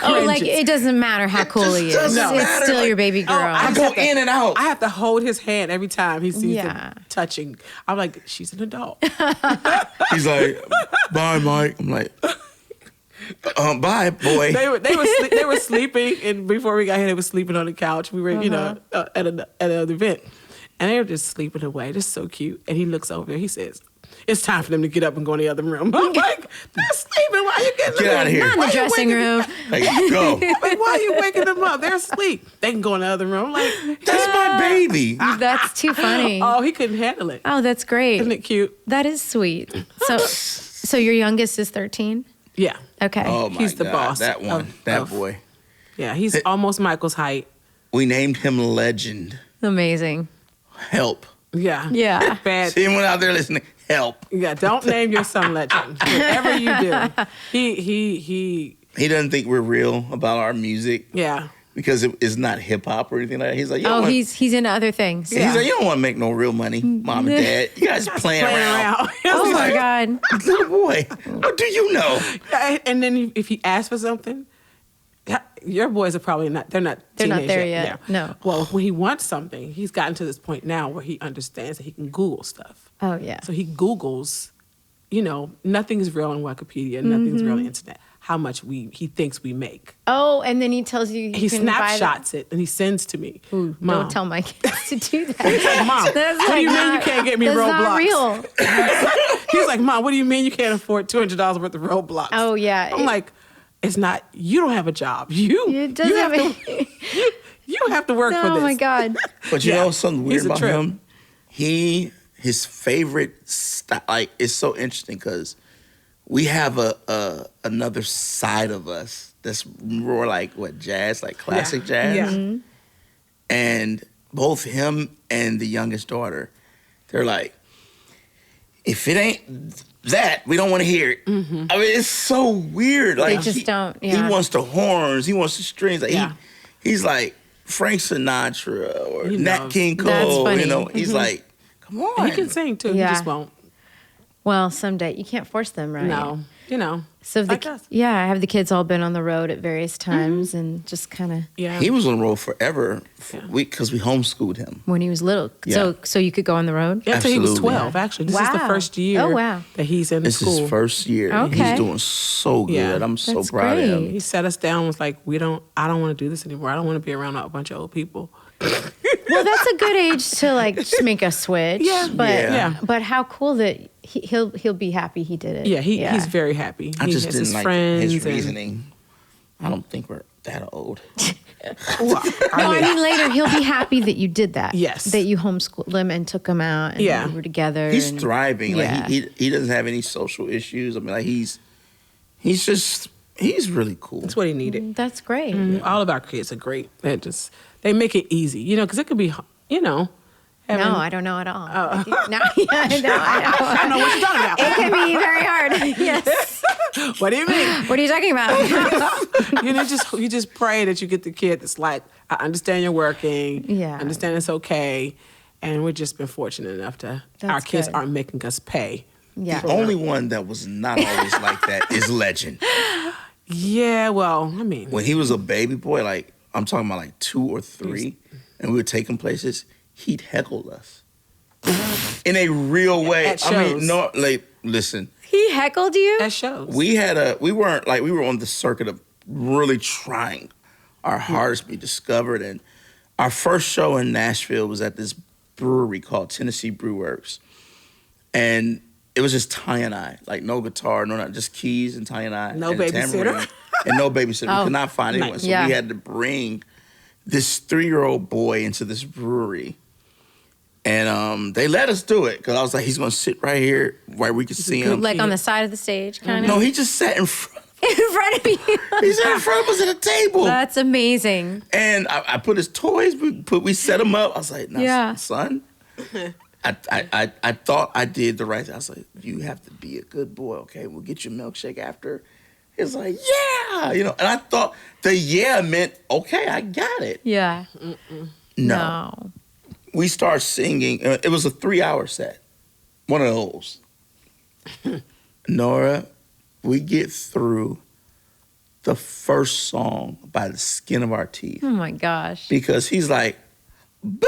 Oh, like it doesn't matter how cool he is. doesn't It's matter. still Like, your baby girl. I go in and out. I have to hold his hand every time he sees Yeah. him touching. I'm like, she's an adult. He's like, bye, Mike. I'm like, bye, boy. They were sleeping, and before we got here, they were sleeping on the couch. We were, at an event, and they were just sleeping away, just so cute. And he looks over there. He says, "It's time for them to get up and go in the other room." I'm like, "They're sleeping. Why are you getting Get them out of up? here. Not in Why the you dressing waking- room. Like, go. Like, why are you waking them up? They're asleep. They can go in the other room." Like, That's my baby. That's too funny. oh, he couldn't handle it. Oh, that's great. Isn't it cute? That is sweet. So your youngest is 13? Yeah, Okay. Oh, my He's the God. boss That one. of- That of- boy. yeah. He's almost Michael's height. We named him Legend. Amazing. Help. Yeah, Yeah. bad. See anyone out there listening? Help. Yeah, don't name your son Legend. Whatever you do, he. He doesn't think we're real about our music Yeah, because it's not hip hop or anything like that. He's like, you don't Oh, want, he's into other things. he's like, you don't want to make no real money, mom and dad. You guys playing around. Oh my God. Little boy, what do you know? And then if he asks for something, your boys are probably not. They're not They're not teenage there yet. No. Well, when he wants something, he's gotten to this point now where he understands that he can Google stuff. Oh yeah. So he Googles, nothing's real on Wikipedia, nothing's real on the internet. How much he thinks we make. Oh, and then he tells you He can buy snapshots it and he sends to me. Ooh, Mom. don't tell my kids to do that. He's like, Mom, That's what do you like mean you not- can't get me that's Roblox? not real. He's like, Mom, what do you mean you can't afford $200 worth of Roblox? Oh yeah. I'm like, it's not. You don't have a job. it doesn't have have to. You have to work for this. Oh my God. But you Yeah. know something weird He's a about trip. him? His favorite style, like, it's so interesting because we have another side of us that's more like jazz, like classic jazz. Yeah. And both him and the youngest daughter, they're like, if it ain't that, we don't want to hear it. I mean, it's so weird. Like just don't, He yeah. wants the horns. He wants the strings. Like, Yeah. he's like Frank Sinatra or He Nat knows. King That's Cole. funny. You know, he's like, come on. He can sing too. Yeah. He just won't. Well, someday you can't force them, right? No. So like us. yeah, have the kids all been on the road at various times and just kind of Yeah. He was on the road forever Yeah. because we homeschooled him. when he was little. Yeah. So you could go on the road. Yeah, until he was Absolutely. 12. Actually, this is the Wow. first year. Oh, wow. That he's in It's school. his first year. Okay. He's doing so good. Yeah. I'm so That's proud great. of him. He sat us down. Was like, I don't want to do this anymore. I don't want to be around a bunch of old people. Well, that's a good age to like just make a switch. Yeah. But Yeah. but how cool that he'll be happy he did it. Yeah, he's very happy. I He just has didn't his like friends his and- reasoning. I don't think we're that old. Well, No, I mean later he'll be happy that you did that. Yes. That you homeschooled him and took him out and Yeah. you were together. He's and- thriving. Yeah. Like he doesn't have any social issues. I mean, like he's just He's really cool. That's what he needed. That's great. All of our kids are great. They make it easy, because it could be, No, I don't know at all. Oh. No, I I don't know what you're talking about. It can be very hard. Yes. What do you mean? What are you talking about? You just pray that you get the kid that's like, I understand you're working. Yeah. I understand it's okay. And we've just been fortunate enough our That's kids good. aren't making us pay. Yeah. The only one that was not always like that is Legend. Yeah, well, I mean. When he was a baby boy, like, I'm talking about like 2 or 3, and we were taking places, he'd heckle us. In a real way. At I mean, shows. no, like, listen. He heckled you? At shows. We were on the circuit of really trying our hardest to be discovered. And our first show in Nashville was at this brewery called Tennessee Brew Works. And it was just Tanya and I, like no guitar, just keys and Tanya and I. No and a babysitter. tambourine, and no babysitter. We could not find anyone. Nice. So Yeah. we had to bring this 3-year-old boy into this brewery. And they let us do it because I was like, he's going to sit right here where we could see him. Like on the side of the stage, kind of? No, he just sat in front. In front of you. He sat in front of us at a table. That's amazing. And I put his toys, we set him up. I was like, Yeah. son, I thought I did the right thing. I was like, you have to be a good boy, okay? We'll get you a milkshake after. He was like, yeah, And I thought the yeah meant, okay, I got it. Yeah. No. We start singing. It was a 3-hour set. One of those. Norah, we get through the first song by the skin of our teeth. Oh my gosh. Because he's like, boo,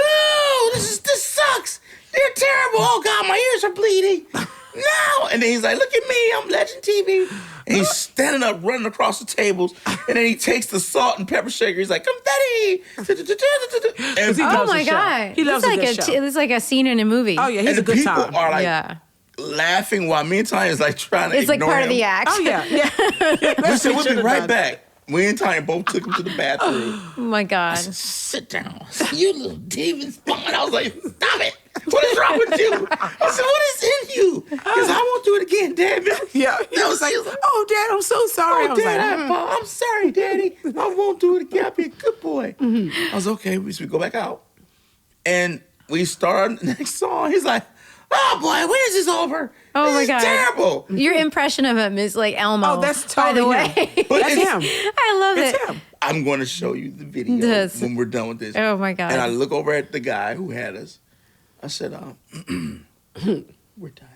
this sucks. You're terrible. Oh God, my ears are bleeding. No. And then he's like, look at me, I'm Legend TV. And he's standing up, running across the tables. And then he takes the salt and pepper shaker. He's like, confetti. And, He Oh loves my the show. God. He loves it's a like good show. It's like a scene in a movie. Oh, yeah, he's and a the good people time. are like Yeah. laughing while me and Tanya is like trying to It's like ignore part him. of the act. Oh, yeah. We said, we'll be right back. We and Tanya both took him to the bathroom. Oh my God. Sit down. You little demon spawn. I was like, stop it. What is wrong with you? I said, what is in you? He goes, I won't do it again, Dad. Yeah. He was like, Oh, Dad, I'm so sorry. I oh, was Dad, like, I'm sorry, Daddy. I won't do it again. I'll be a good boy. I was okay. We go back out. And we start the next song. He's like, oh, boy, when is this over? Oh This my is God. terrible. Your impression of him is like Elmo. Oh, that's by the totally way. him. But That's it's- him. I love It's it. him. I'm going to show you the video Yes. when we're done with this. Oh my God. And I look over at the guy who had us. I said, we're done.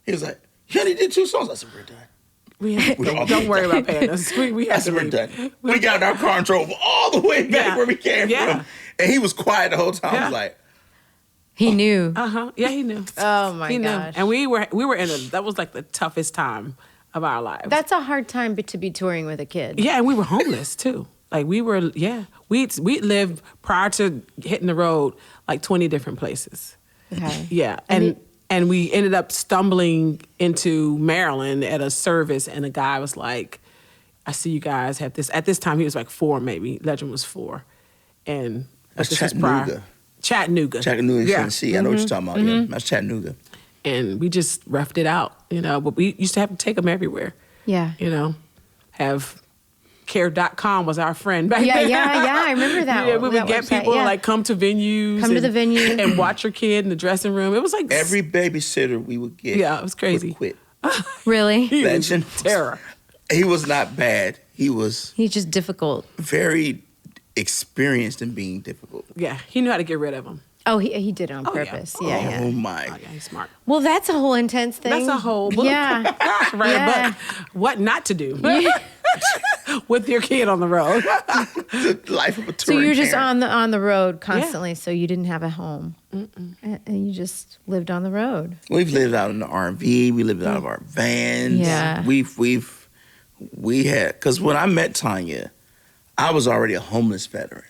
He was like, you only did 2 songs. I said, we're done. Don't worry about paying us. We I have said, to we're leave. done. We got in our car and drove all the way back Yeah. where we came Yeah. from. And he was quiet the whole time. I Yeah. was like, He knew. Yeah, he knew. Oh my He knew. gosh. And we were that was like the toughest time of our lives. That's a hard time to be touring with a kid. Yeah, and we were homeless too. Like we lived prior to hitting the road like 20 different places. Okay. Yeah, And and we ended up stumbling into Maryland at a service, and a guy was like, "I see you guys have this." At this time, he was like 4, maybe. Legend was 4, and That's this was prior- Chattanooga. Chattanooga. Yeah. Tennessee. I know what you're talking about. Yeah, that's Chattanooga. And we just roughed it out, But we used to have to take them everywhere. Yeah. Have care.com was our friend back Yeah, then. yeah, I remember that. Yeah, we would that get website, people yeah. like come to venues. Come to the venue. and watch your kid in the dressing room. It was like Every babysitter we would get Yeah, it was crazy. would quit. Really? he was Legend. terror. He was not bad. He was He's just difficult. very experienced in being difficult. Yeah, he knew how to get rid of them. Oh, he did it on Oh, yeah. purpose. Oh, Yeah, Oh yeah. my. Oh, yeah, he's smart. Well, that's a whole intense thing. That's a whole book. Yeah. Right, Yeah. but what not to do with your kid on the road. The life of a So touring you were just parent. on the road constantly. So you didn't have a home, and you just lived on the road. We've lived out in the R&V. We lived out of our vans. Yeah. We had, because when I met Tanya, I was already a homeless veteran.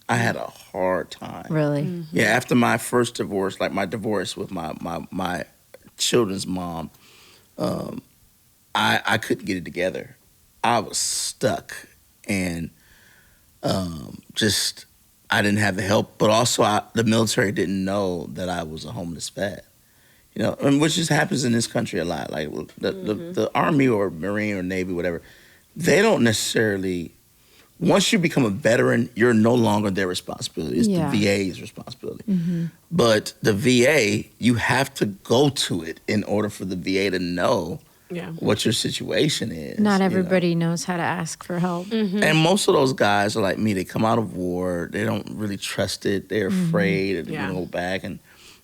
I had a hard time. Really? Yeah, after my first divorce, like my divorce with my children's mom, I couldn't get it together. I was stuck, and just I didn't have the help. But also, the military didn't know that I was a homeless vet. And which just happens in this country a lot. Like the Army or Marine or Navy, whatever, they don't necessarily, once you become a veteran, you're no longer their responsibility. It's the VA's responsibility. But the VA, you have to go to it in order for the VA to know what your situation is. Not everybody knows how to ask for help. And most of those guys are like me. They come out of war. They don't really trust it. They're afraid of going to go back. And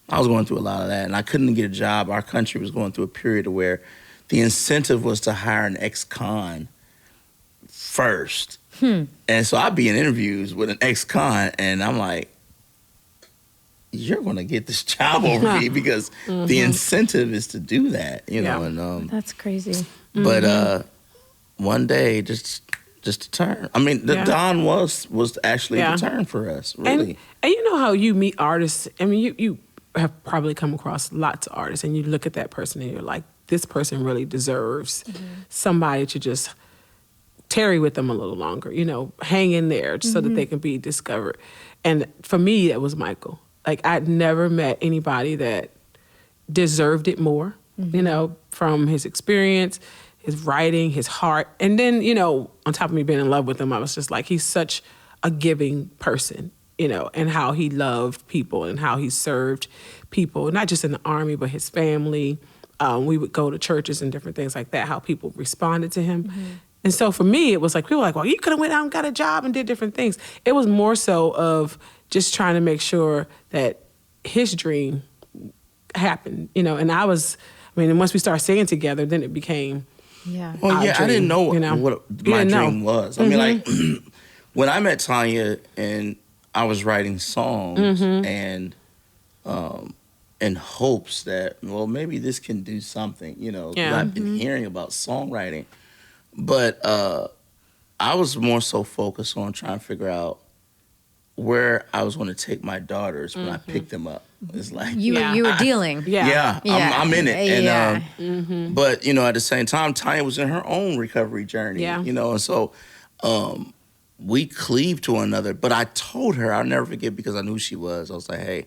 I was going through a lot of that. And I couldn't get a job. Our country was going through a period where the incentive was to hire an ex-con first. And so I'd be in interviews with an ex-con, and I'm like, you're going to get this job over me because the incentive is to do that, you know. And that's crazy. But one day, just to turn. I mean, the Don was actually the turn for us, really. And you know how you meet artists. I mean, you have probably come across lots of artists, and you look at that person, and you're like, this person really deserves somebody to just tarry with them a little longer, you know, hang in there so that they can be discovered. And for me, it was Michael. Like, I'd never met anybody that deserved it more, you know, from his experience, his writing, his heart. And then, you know, on top of me being in love with him, I was just like, he's such a giving person, you know, and how he loved people and how he served people, not just in the Army, but his family. We would go to churches and different things like that, how people responded to him. And so for me, it was like, people were like, well, you could have went out and got a job and did different things. It was more so of just trying to make sure that his dream happened, you know. And and once we started singing together, then it became Well, our I didn't know dream, you know? what my dream was. I mean, like, when I met Tanya and I was writing songs and in hopes that, well, maybe this can do something, you know. 'Cause I've been hearing about songwriting. But I was more so focused on trying to figure out where I was going to take my daughters when I picked them up. It's like You were dealing. I'm in it. And but you know, at the same time, Tanya was in her own recovery journey. You know, and so we cleaved to one another. But I told her, I'll never forget, because I knew she was. I was like, hey,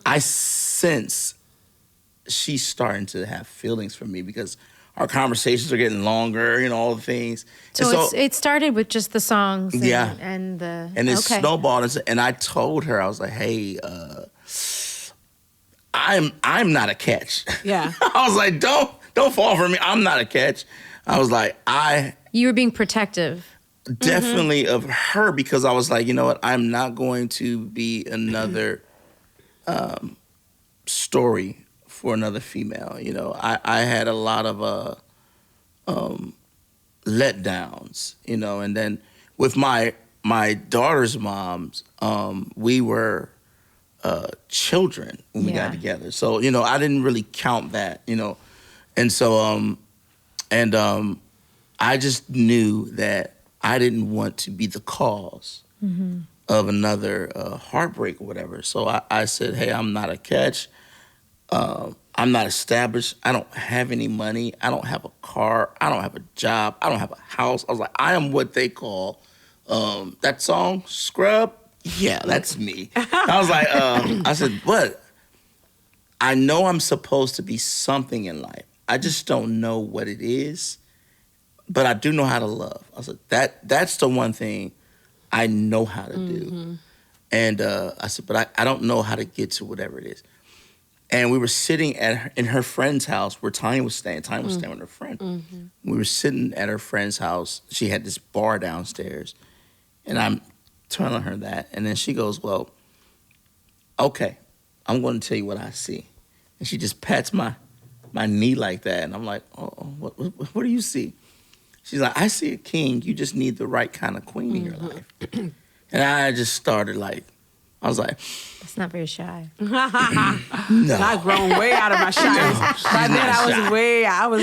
I sense she's starting to have feelings for me because our conversations are getting longer, you know, all the things. So it started with just the songs and it snowballed. And I told her, I was like, hey, I'm not a catch. I was like, don't fall for me. I'm not a catch. I was like, you were being protective. Definitely of her, because I was like, you know what? I'm not going to be another story for another female. You know, I had a lot of letdowns, you know, and then with my daughter's moms, we were children when we got together. So, you know, I didn't really count that, you know. And so I just knew that I didn't want to be the cause of another heartbreak or whatever. So I said, hey, I'm not a catch. I'm not established. I don't have any money. I don't have a car. I don't have a job. I don't have a house. I was like, I am what they call, that song, Scrub? Yeah, that's me. I was like, I said, but I know I'm supposed to be something in life. I just don't know what it is, but I do know how to love. I said, that's the one thing I know how to do. And I said, but I don't know how to get to whatever it is. And we were sitting in her friend's house where Tanya was staying. Tanya was staying with her friend. We were sitting at her friend's house. She had this bar downstairs. And I'm telling her that. And then she goes, well, okay, I'm going to tell you what I see. And she just pats my knee like that. And I'm like, oh, what do you see? She's like, I see a king. You just need the right kind of queen in your life. And I just started like, I was like, that's not very shy. no. I've grown way out of my shyness. By then I was way out.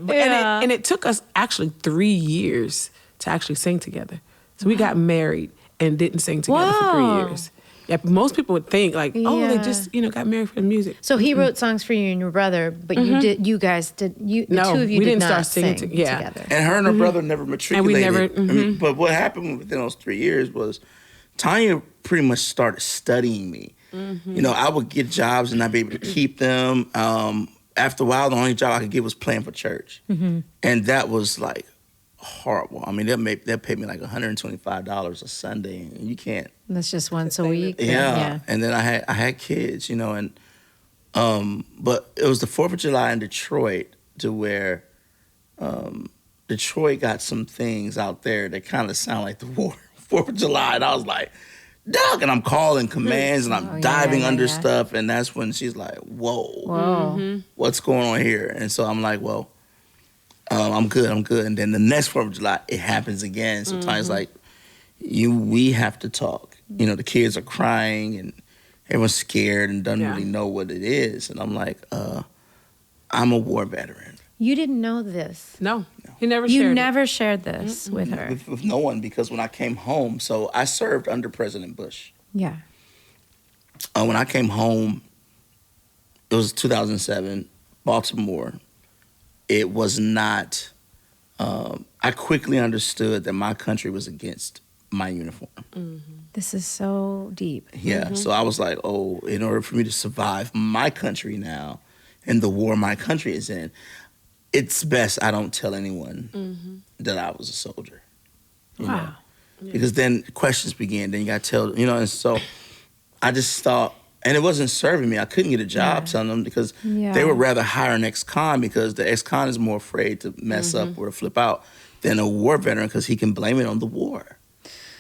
And it took us actually 3 years to actually sing together. So we got married and didn't sing together for 3 years. Yeah, most people would think like, oh, they just, got married for the music. So he wrote songs for you and your brother, but the two of you didn't start singing together. And her and her brother never matriculated. And we never, but what happened within those 3 years was Tanya pretty much started studying me. You know, I would get jobs and not be able to keep them. After a while, the only job I could get was playing for church. And that was like horrible. I mean, they'll pay me like $125 a Sunday, and you can't. That's just once a week. Yeah. And then I had kids, and but it was the 4th of July in Detroit to where Detroit got some things out there that kind of sound like the war, 4th of July, and I was like, Doug, and I'm calling commands and I'm diving under stuff, and that's when she's like, whoa, what's going on here? And so I'm like, well, I'm good. And then the next 4th of July, it happens again. So Tanya's like, we have to talk. The kids are crying and everyone's scared and doesn't really know what it is. And I'm like, I'm a war veteran. You didn't know this. No. He never shared You it. never shared this with her. With no one, because when I came home, so I served under President Bush. Yeah. When I came home, it was 2007, Baltimore. It was not, I quickly understood that my country was against my uniform. This is so deep. Yeah, so I was like, in order for me to survive my country now and the war my country is in, it's best I don't tell anyone that I was a soldier. You know? Because then questions begin, then you got to tell, and so I just thought, and it wasn't serving me. I couldn't get a job telling them because they would rather hire an ex-con because the ex-con is more afraid to mess up or to flip out than a war veteran because he can blame it on the war.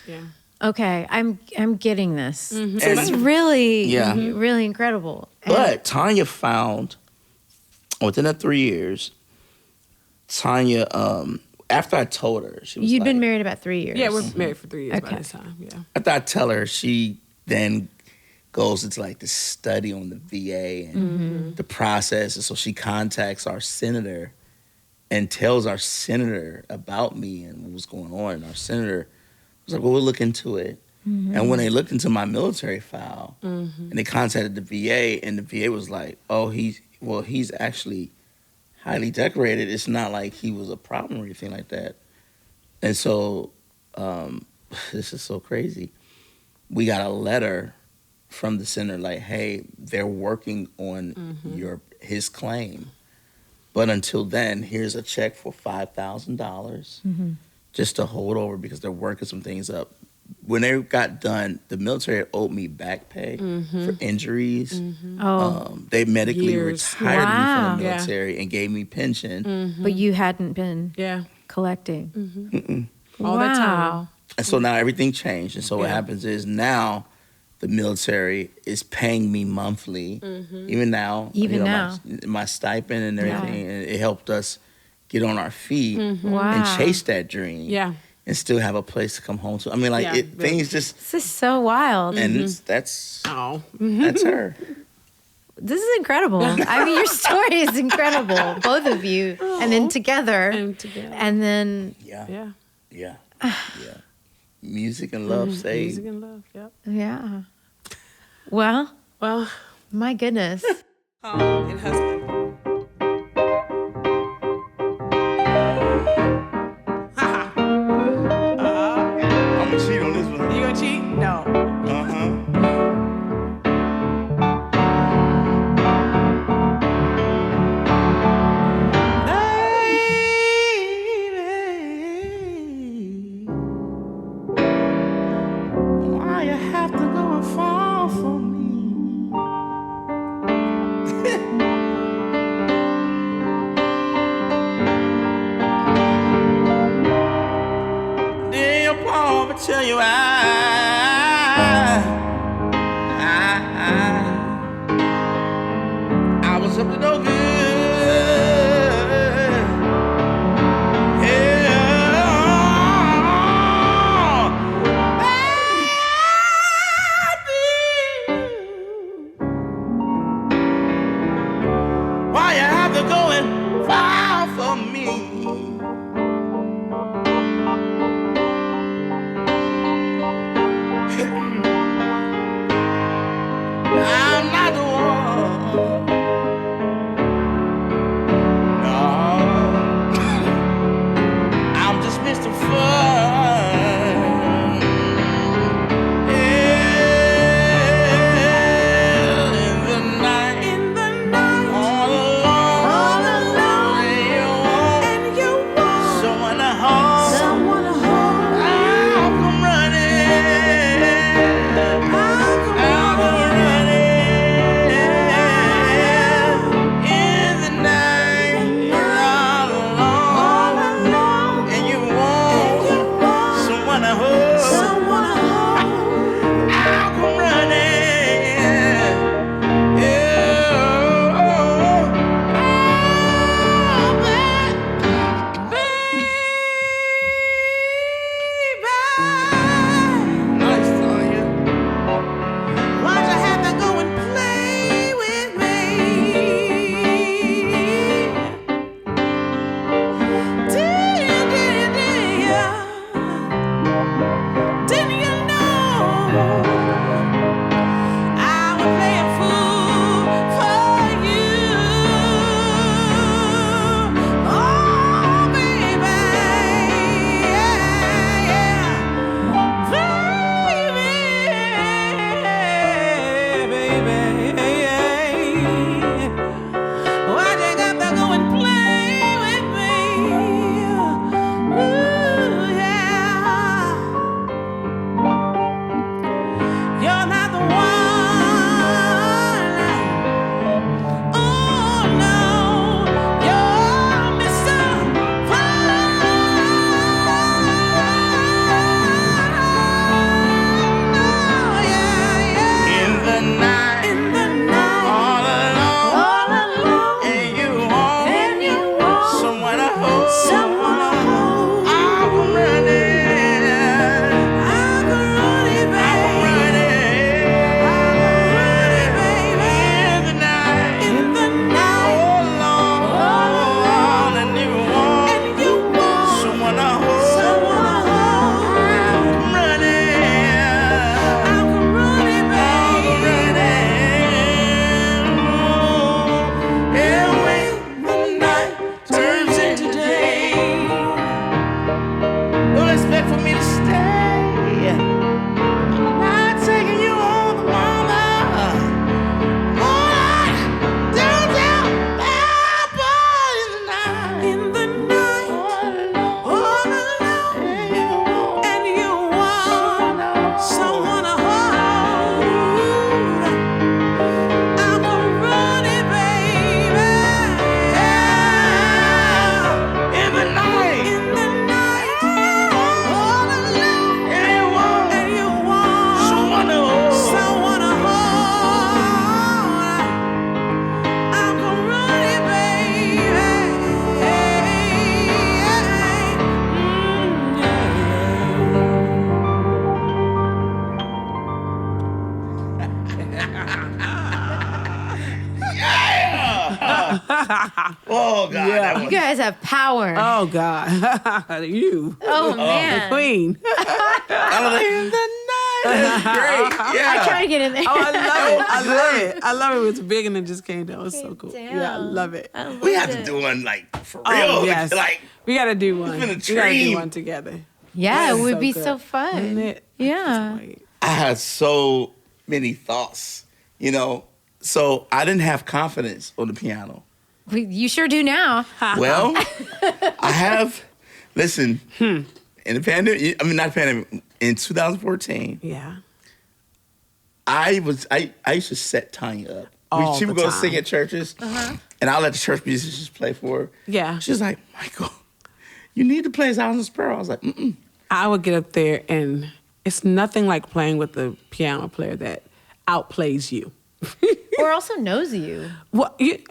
Yeah. Okay, I'm getting this. This is really, really incredible. But Tanya found, within the 3 years, Tanya, after I told her, she was You'd like, been married about 3 years. Yeah, we're married for 3 years by this time. Yeah. After I tell her, she then goes into like the study on the VA and the process. And so she contacts our senator and tells our senator about me and what was going on. And our senator was like, well, we'll look into it. And when they looked into my military file and they contacted the VA, and the VA was like, he's actually highly decorated. It's not like he was a problem or anything like that. And so this is so crazy. We got a letter from the center like, hey, they're working on his claim. But until then, here's a check for $5,000 just to hold over because they're working some things up. When they got done, the military owed me back pay for injuries. They medically retired me from the military and gave me pension. But you hadn't been collecting. All that time. And so now everything changed. And so what happens is now the military is paying me monthly. Even now. My stipend and everything. And it helped us get on our feet and chase that dream. Yeah. And still have a place to come home to. I mean, things just... This is so wild. And that's her. This is incredible. I mean, your story is incredible. Both of you. And then together. And then... Yeah. Music and love saved. Music and love, Yeah. Well, my goodness. And husband. I'm gonna cheat on this one. You gonna cheat? No. Why you have to go and fall for me? Dear Paul, tell you I was up to no good. Why you have to go and fall for me? I'm not the one. No, I'm just Mr. Fun. Yeah, in the night, all alone, and you want someone to hold. Oh God, Yeah. that You one. guys have power. Oh God, you. Oh, man. Queen. I was like, in the night. That's great. Yeah. I try to get in there. Oh, I love it. I love it. I love it. It was big and it just came down. It was so cool. Damn. Yeah, I love it. We have to do one like for real. Oh, yes. Like We got to do one. been a We got to do dream. one together. Yeah, it That's would so be good. so fun. Isn't it? Yeah. Wait. I had so many thoughts, you know. So I didn't have confidence on the piano. You sure do now. Well, I have. Listen, in the pandemic. I mean, not pandemic. In 2014, Yeah. I used to set Tanya up. All She would the go time. sing at churches, and I'll let the church musicians play for her. Yeah. She's like, Michael, you need to play Thousand Sparrow. I was like, mm-mm. I would get up there and it's nothing like playing with the piano player that outplays you. Or also knows you.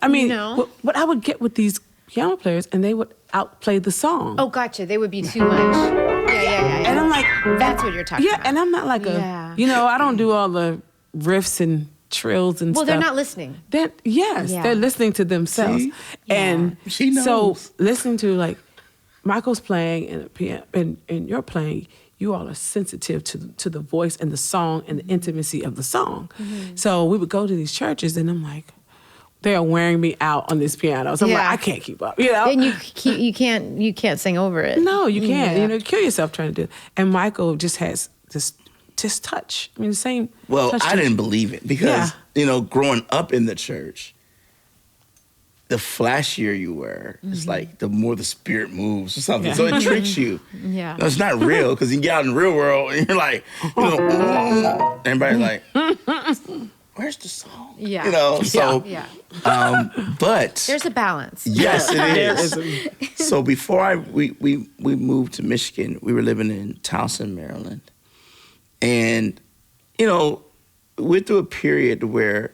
I mean, You know? what I would get with these piano players and they would outplay the song. Oh, gotcha. They would be too much. Yeah. And I'm like, That's what you're talking yeah, about. and I'm not like Yeah. I don't do all the riffs and trills and Well, stuff. they're not listening. Yes, they're listening to themselves. See? And She knows. so listening to like Michael's playing and piano and you're playing, you all are sensitive to the voice and the song and the intimacy of the song. So we would go to these churches and I'm like, they're wearing me out on this piano. So I'm like, Yeah. I can't keep up. You know? And you can't sing over it. No, you can't. Yeah. You know, kill yourself trying to do it. And Michael just has this touch. I mean, the same. Well, touch I to- didn't believe it because, growing up in the church, the flashier you were, it's like the more the spirit moves or something. Yeah. So it tricks you. Yeah. No, it's not real because you get out in the real world and you're like, everybody's like, where's the song? Yeah. So, Yeah. but There's a balance. yes, There it is is. So before we moved to Michigan, we were living in Towson, Maryland. And, we're through a period where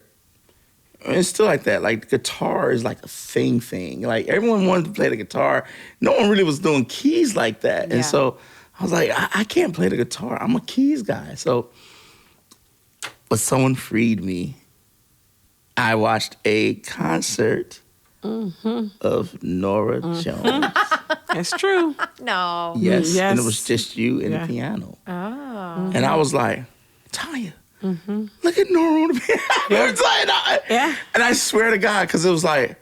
it's still like that. Like, the guitar is like a thing. Like, everyone wanted to play the guitar. No one really was doing keys like that. Yeah. And so I was like, I can't play the guitar. I'm a keys guy. So, but someone freed me. I watched a concert of Norah Jones. That's true. No. Yes. Yes. And it was just you and Yeah. the piano. Oh. And I was like, Tanya, look at Norah on the piano. It's like, Yeah. And I swear to God, because it was like,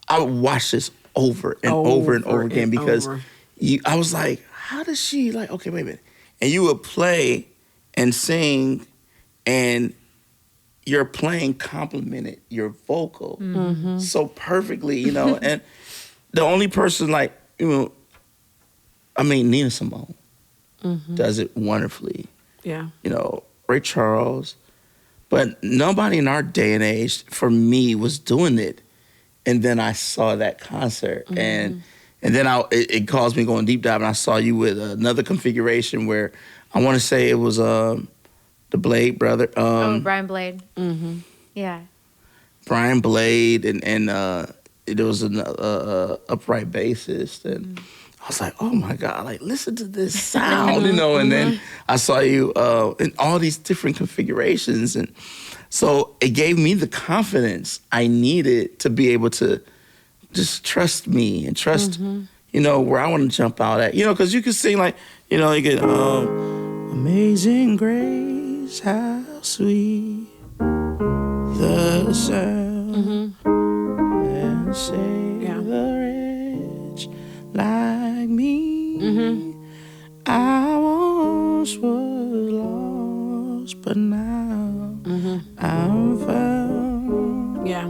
I would watch this over and over and over again because over. I was like, how does she, like, okay, wait a minute. And you would play and sing and your playing complemented your vocal so perfectly, and the only person Nina Simone does it wonderfully. Yeah. Ray Charles, but nobody in our day and age, for me, was doing it. And then I saw that concert, and then it caused me going deep dive, and I saw you with another configuration where I want to say it was the Blade brother, Brian Blade. Mm-hmm. Yeah. Brian Blade, and there was an upright bassist, and I was like, oh my God, like, listen to this sound, and then I saw you in all these different configurations. And so it gave me the confidence I needed to be able to just trust me and trust, where I want to jump out at, because you can sing like, you get Amazing Grace, how sweet the sound and save a wretch like me. I once was lost, but now I'm found. Yeah.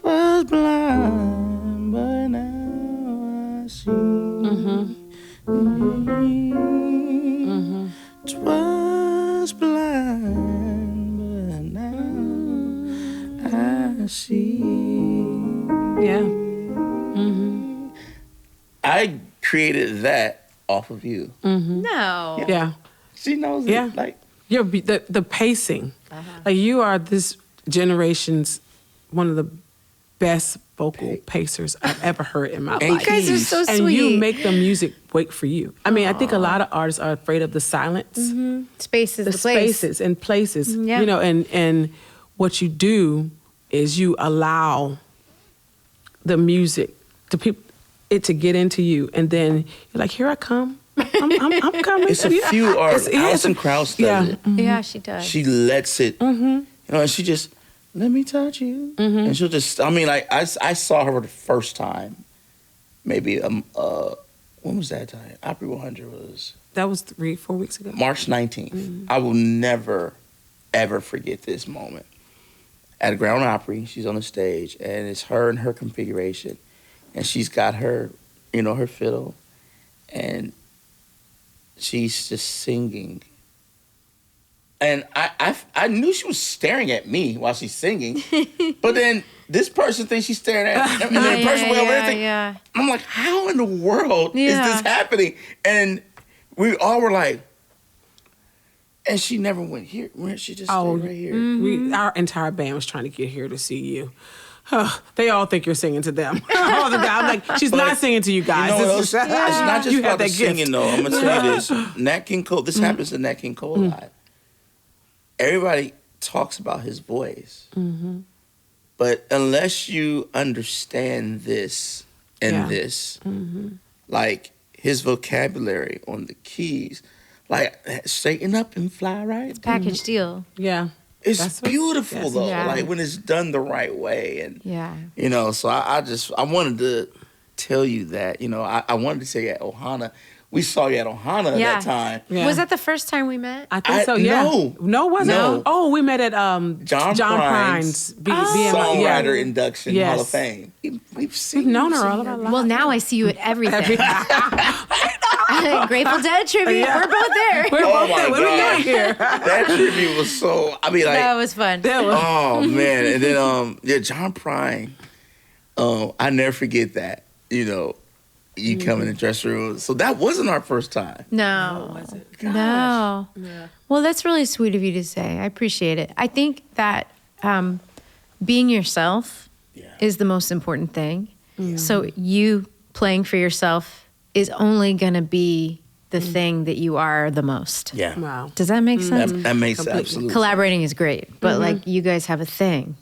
Was blind, but now I see. 'Twas blind, but now I see. Yeah. I created that off of you. No. Yeah. She knows Yeah. it. Like, You're the pacing. Like, you are this generation's one of the best vocal pacers I've ever heard in my And life. You guys are so And sweet. you make the music wait for you. I mean, I think a lot of artists are afraid of the silence, Space is the the place. spaces and places, Yeah. and what you do is you allow the music to get into you, and then you're like, here I come. I'm coming. It's a few artists. Alison Krauss does it. Yeah, she does. She lets it, you know, and she just, let me touch you. And she'll just, I mean, like, I saw her the first time, maybe, when was that time? Opry 100 was... That was 3-4 weeks ago. March 19th. I will never, ever forget this moment. At Grand Ole Opry, she's on the stage, and it's her and her configuration. And she's got her, you know, her fiddle, and she's just singing. And I knew she was staring at me while she's singing, but then this person thinks she's staring at me, and then the person way over there thinks, I'm like, how in the world is this happening? And we all were like, and she never went here. She just stayed right here. Our entire band was trying to get here to see you. They all think you're singing to them. All the guys, I'm like, she's not singing to you guys. You know it's not just You about have the that gift. singing, though. I'm going to tell you this. Nat King Cole, this happens to Nat King Cole a lot. Everybody talks about his voice. But unless you understand this and this, like his vocabulary on the keys, like straighten up and fly right. Package deal. Yeah. It's beautiful though, Yeah. like when it's done the right way, and Yeah. you know. So I wanted to tell you that, you know, I wanted to say at Ohana, we saw you at Ohana Yeah. that time. Yeah. Was that the first time we met? I think so, yeah. No, was No. it? Oh, we met at John Prine's Songwriter Induction Yes. Hall of Fame. We've seen We've known you her all sing of our her. lives. Well, now I see you at everything. Grateful Dead tribute. Yeah. We're both there. We're Oh both my there. What are we God. doing here? That tribute was so, I mean, like, That was fun. oh man. And then John Prine, I never forget that, you know, you come in the dressing room. So that wasn't our first time. No. Was it? No. Yeah. Well, that's really sweet of you to say. I appreciate it. I think that being yourself is the most important thing. So you playing for yourself is only going to be the thing that you are the most. Yeah. Wow. Does that make sense? That makes Completely. absolute sense. Collaborating is great, but like you guys have a thing.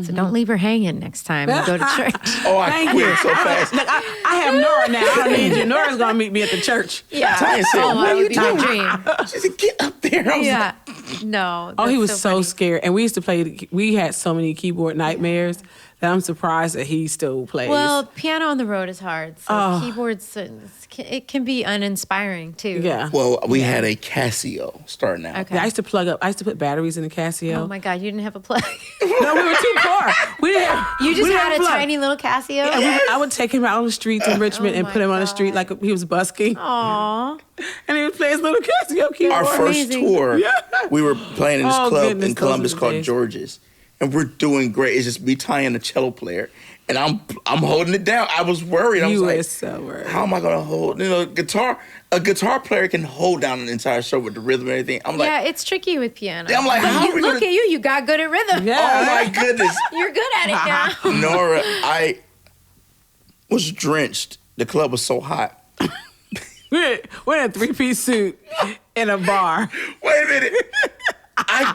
So don't leave her hanging next time you go to church. Oh, I Thank quit you. so fast. Look, I have Norah now. I don't need you. Nora's going to meet me at the church. Yeah. Tanya said, Oh, what that are you would be my doing? dream. She said, get up there. I was Yeah. like, No. Oh, he that's was so funny. scared. And we used to play, we had so many keyboard nightmares that I'm surprised that he still plays. Well, piano on the road is hard. So Oh. keyboards, it can be uninspiring too. yeah. well, we had a Casio starting out. Okay. Yeah, I used to put batteries in the Casio. Oh my God, you didn't have a plug. No, we were too poor. We didn't have, You we just didn't had have a plug. tiny little Casio? I would take him out on the streets in Richmond Oh and put him on the street like he was busking. Aw. And he would play his little Casio keyboard. Our first Amazing. tour, we were playing in this Oh, club goodness, in those Columbus were the called days. George's. And we're doing great. It's just me, Tanya, and the cello player. And I'm holding it down. I was worried. I was You like, were so worried. how am I going to hold? You know, a guitar player can hold down an entire show with the rhythm and everything. I'm like, Yeah, it's tricky with piano. I'm like, But how are we look gonna- at you. You got good at rhythm. Yeah. oh my goodness. You're good at it now. Nora, I was drenched. The club was so hot. We're in a 3-piece suit in a bar. Wait a minute.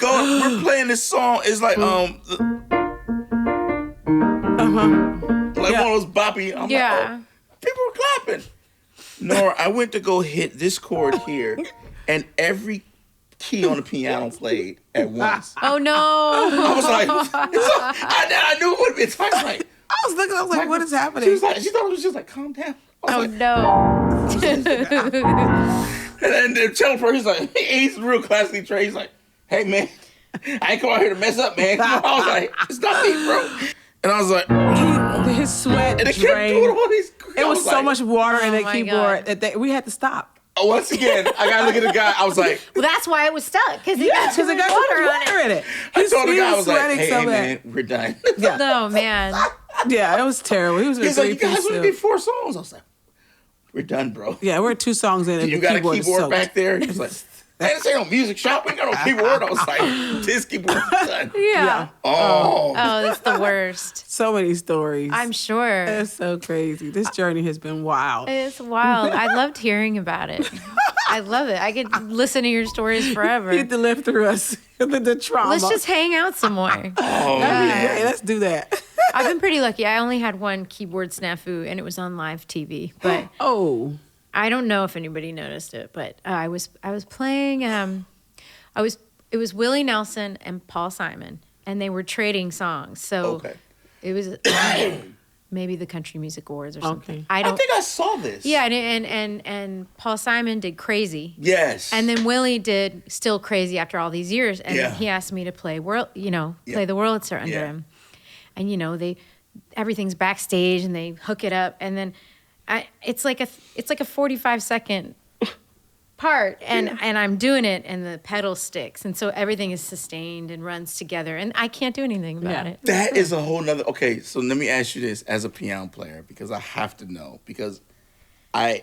We're playing this song. It's like, like Yeah. one of those boppy. I'm Yeah. like, oh, people were clapping. Nora, I went to go hit this chord here, and every key on the piano played at once. Oh no. I was like, I knew it would be. I was like, I was like, what is happening? she thought it was just like, calm down. I Oh was like, no. and then the cello player, he's like, he's real classically trained. He's like, hey man, I ain't come out here to mess up, man. Come on. I was like, it's not me, bro. And I was like, His sweat and it kept doing drained. all these. It was so like, much water in Oh that my keyboard God. that we had to stop. Once again, I gotta look at the guy. I was like, Well, that's why it was stuck, because it got too Because it much got so water much on water it. in it. I told the He guy, I was like, sweating hey, so hey bad. man, we're done. No, man. Yeah, it was terrible. He was in a He's like, you guys 3-piece only did suit. 4 songs. I was like, we're done, bro. Yeah, we're 2 songs in and You the got a keyboard is keyboard soaked. back there? He was like, hey, this ain't no music shop. We ain't got no keyboard. I was like, this keyboard's done. Yeah. Oh. Oh, that's the worst. So many stories. I'm sure. It's so crazy. This journey has been wild. It's wild. I loved hearing about it. I love it. I could listen to your stories forever. You have to live through us the trauma. Let's just hang out some more. That'd be great. Let's do that. I've been pretty lucky. I only had one keyboard snafu, and it was on live TV. But I don't know if anybody noticed it. But I was playing. It was Willie Nelson and Paul Simon, and they were trading songs. So it was maybe the Country Music Awards or something. I think I saw this. Yeah, and Paul Simon did Crazy. Yes. And then Willie did Still Crazy after all these years, and he asked me to play play the Wurlitzer under him. And everything's backstage, and they hook it up, and then it's like a 45-second part, and I'm doing it, and the pedal sticks, and so everything is sustained and runs together, and I can't do anything about it. That is a whole nother. Okay, so let me ask you this as a piano player, because I have to know, because I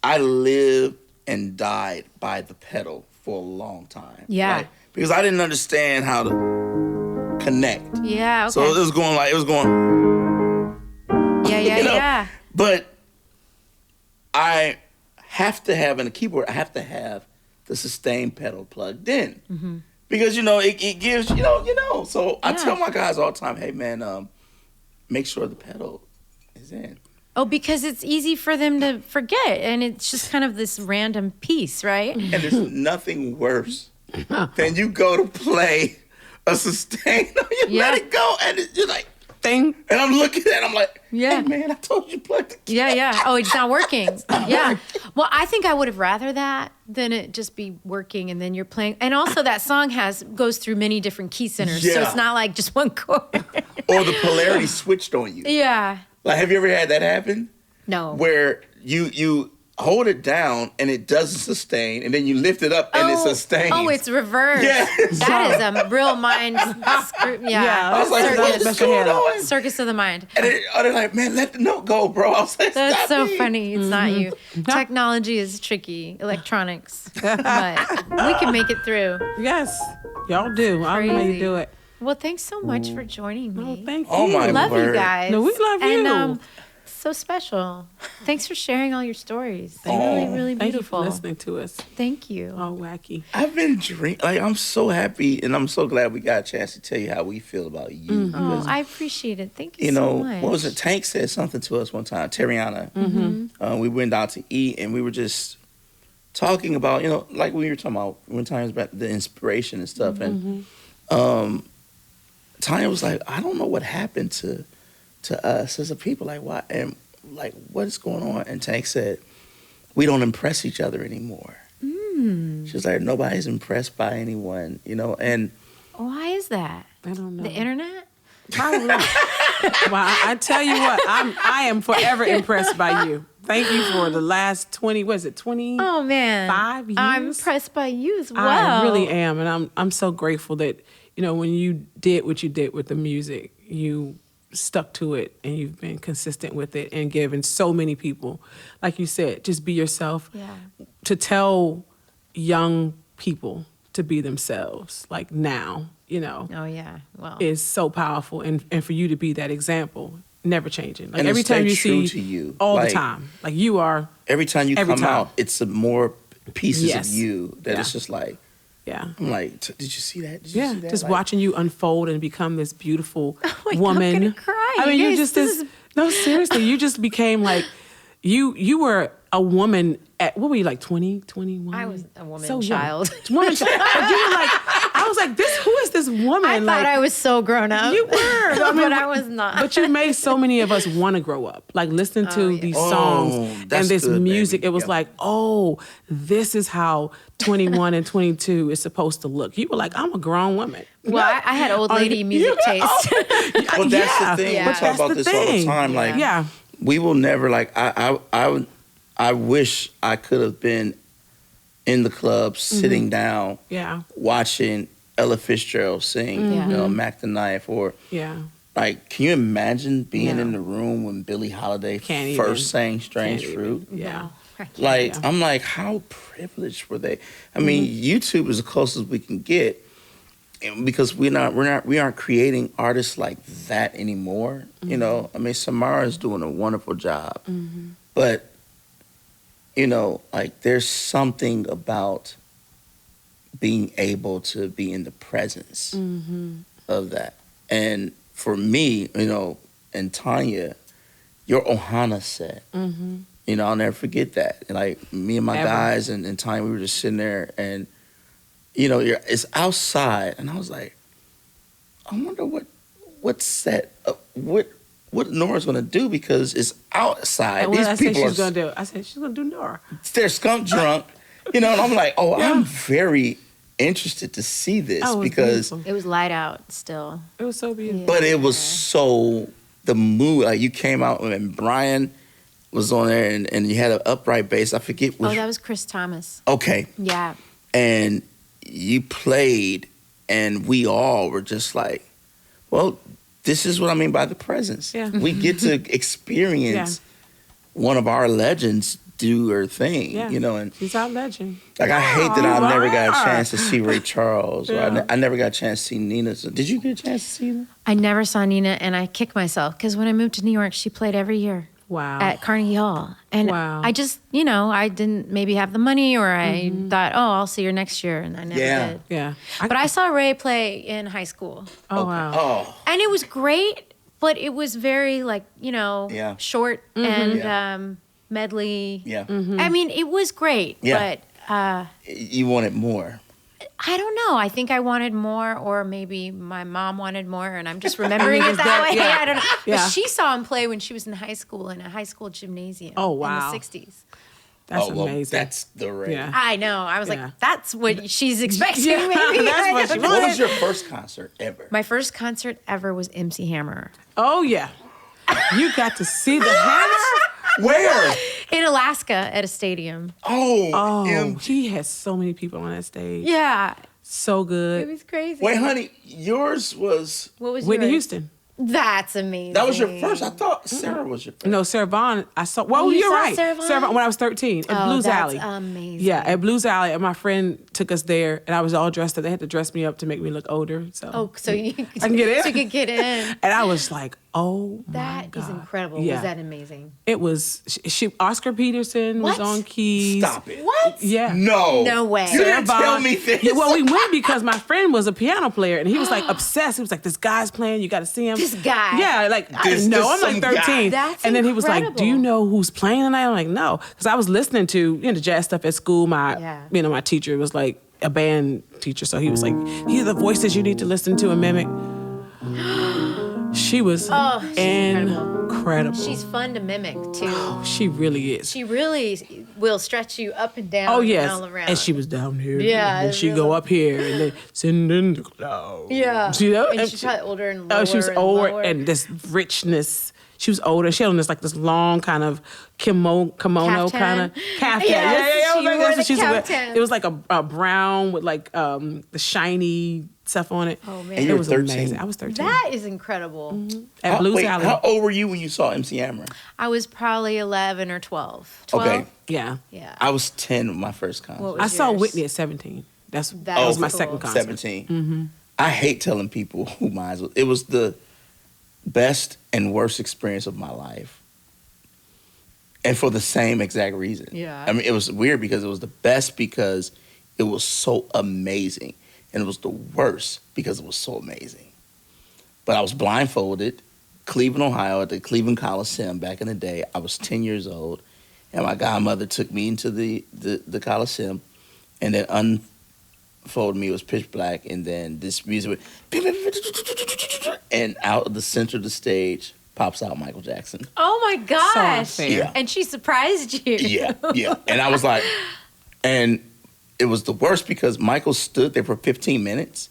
lived and died by the pedal for a long time. Yeah. Right? Because I didn't understand how to connect. Yeah. Okay. So it was going. Yeah. But I have to have in a keyboard. I have to have the sustain pedal plugged in because it gives So I tell my guys all the time, hey man, make sure the pedal is in. Oh, because it's easy for them to forget, and it's just kind of this random piece, right? And there's nothing worse than you go to play a sustain, you let it go, and you're like, thing. And I'm looking at it, I'm like, hey man, I told you plug the key. Yeah. Oh, it's not working. Well, I think I would have rather that than it just be working and then you're playing. And also that song goes through many different key centers. So it's not like just one chord. Or the polarity switched on you. Yeah. Like, have you ever had that happen? No. Where you hold it down and it doesn't sustain, and then you lift it up and it sustains. Oh, it's reversed. Yeah. That is a real mind. I was like, what's going on? Circus of the mind. And they're like, man, let the note go, bro. I was like, that's so me. funny. It's not you. Technology is tricky. Electronics. But we can make it through. Yes. Y'all do. I know you do it. Well, thanks so much for joining me. Oh, thank you. Oh, my love word. you guys. No, we love you. And so special. Thanks for sharing all your stories. They're really, really Thank you for beautiful. listening to us. Thank you. Oh, wacky. I've been I'm so happy, and I'm so glad we got a chance to tell you how we feel about you. Oh, I appreciate it. Thank you so much. What was it? Tank said something to us one time, Terriana. We went out to eat, and we were just talking about, like we were talking about one time about the inspiration and stuff. And Tanya was like, I don't know what happened to us as a people. Like, why? And like, what is going on? And Tank said, we don't impress each other anymore. She's like, nobody's impressed by anyone, and why is that? I don't know. The internet? Probably. Well, I tell you what, I am forever impressed by you. Thank you for the last 20 Oh man, 5 years? I'm impressed by you as well. I really am, and I'm so grateful that when you did what you did with the music, you stuck to it and you've been consistent with it and given so many people, like you said, just be yourself. To tell young people to be themselves, like now, Oh yeah, well, is so powerful, and for you to be that example, never changing. Like and every time you true see to you. all the time, like you are. Every time you come out, it's more pieces of you that it's just like. Yeah. I'm like, did you see that? Did you see that? Just watching you unfold and become this beautiful my woman. God, I'm gonna cry. I mean, You you guys, just no, seriously, you just became like you were a woman at, what were you, like 20, 21? I was a woman So child. Woman child. But you were like, I was like, who is this woman? I thought I was so grown up. You were. But I was not. But you made so many of us want to grow up. Like listening to these songs and this music. Baby. It was like, this is how 21 and 22 is supposed to look. You were like, I'm a grown woman. Well, I had old lady music taste. Well, that's the thing. We talk about this all the time. Like, we will never, like, I wish I could have been in the club sitting down watching Ella Fitzgerald sing, Mac the Knife, or like, can you imagine being in the room when Billie Holiday first sang Strange Fruit? Like, I'm like, how privileged were they? I mean, YouTube is the closest we can get, because we aren't creating artists like that anymore. I mean, Samara's doing a wonderful job, but like there's something about being able to be in the presence of that. And for me, and Tanya, your Ohana set, I'll never forget that. Like me and my guys and Tanya, we were just sitting there and, it's outside. And I was like, I wonder what set, what Norah's going to do because it's outside. And These I people said she's going to do. I said she's going to do Norah. They're skunk drunk, and I'm like, I'm very interested to see this because beautiful. It was light out still. It was so beautiful. but it was so the mood. Like you came out and Brian was on there and you had an upright bass. I forget which. Oh, that was Chris Thomas. Okay. Yeah. And you played, and we all were just like, well, this is what I mean by the presence. Yeah. We get to experience one of our legends do her thing, Yeah. and She's our legend. like I hate that I Wow. never got a chance to see Ray Charles. Or Yeah. I never got a chance to see Nina. So did you get a chance to see them? I never saw Nina, and I kicked myself because when I moved to New York, she played every year Wow. at Carnegie Hall. And Wow. I just, I didn't maybe have the money, or I thought, I'll see her next year, and I never did. Yeah. But I saw Ray play in high school, Oh, wow. Oh, and it was great, but it was very, Yeah. short and medley. yeah. I mean, it was great, Yeah. but You wanted more. I don't know. I think I wanted more, or maybe my mom wanted more, and I'm just remembering it that way. yeah. I don't know. Yeah. But she saw him play when she was in high school in a high school gymnasium. Oh, wow. In the 60s. That's well, amazing. that's the Ray. Yeah. I know. I was Yeah. like, that's what she's expecting. Yeah, Maybe. that's I what don't she know. What was your first concert ever? My first concert ever was MC Hammer Oh, yeah. You got to see the hammer? Where? in Alaska at a stadium. Oh, he had so many people on that stage. Yeah, So it good. was crazy. Wait, honey, yours was What was Whitney yours? Houston. That's amazing. that was your first. I thought Sarah was your first. No, Sarah Vaughan. I saw. Well, you you're saw right. Sarah Vaughan? When I was 13 at Oh, Blues that's Alley. amazing. Yeah, at Blues Alley, and my friend took us there, and I was all dressed up. They had to dress me up to make me look older. So Oh, so you I can get in. So you could get in. And I was like, oh my That God. is incredible. Yeah. Was that amazing? It was. She Oscar Peterson was What? on keys. Stop it. What? Yeah. No. No way. You didn't Sarah tell Vaughan- me this. Yeah, well, we went because my friend was a piano player, and he was like obsessed. He was like, "This guy's playing. You got to see him." This guy. Yeah, like I This- didn't know. this I'm like some guy. 13. That's and then he was like, incredible. "Do you know who's playing tonight?" I'm like, "No," because I was listening to jazz stuff at school. My my teacher was like a band teacher, so he was like, "These are the voices you need to listen to and mimic." She was she's incredible. She's fun to mimic too. She really is. She really will stretch you up and down Oh yes, and all around. and she was down here. Yeah, and then she really. go up here, and then send in the clouds. Yeah. you know. And she's probably older and lower. Oh, she was and older, lower. and this richness. She was older. She had on this long kind of kimono Caftan? kind of caftan. Yes, she Like, wore that's the what she's wearing. caftan. It was like a brown with like the shiny stuff on it. Oh, man. And It you were was 13. amazing. I was 13 That is incredible. at Blues Wait, Alley. how old were you when you saw MC Hammer? I was probably 11 or 12. 12? Okay. Yeah, Yeah. I was 10 with my first concert. What I was saw yours? Whitney at 17. That That was was my cool. second concert. 17. Mm-hmm. I hate telling people who mine was. It was the best and worst experience of my life. And for the same exact reason. Yeah. I mean, it was weird because it was the best because it was so amazing. And it was the worst because it was so amazing. But I was blindfolded, Cleveland, Ohio, at the Cleveland Coliseum back in the day. I was 10 years old. And my godmother took me into the Coliseum and then unfolded me. It was pitch black. And then this music went, and out of the center of the stage pops out Michael Jackson. Oh my gosh. So unfair. Yeah. And she surprised you. Yeah. And I was like, and it was the worst because Michael stood there for 15 minutes,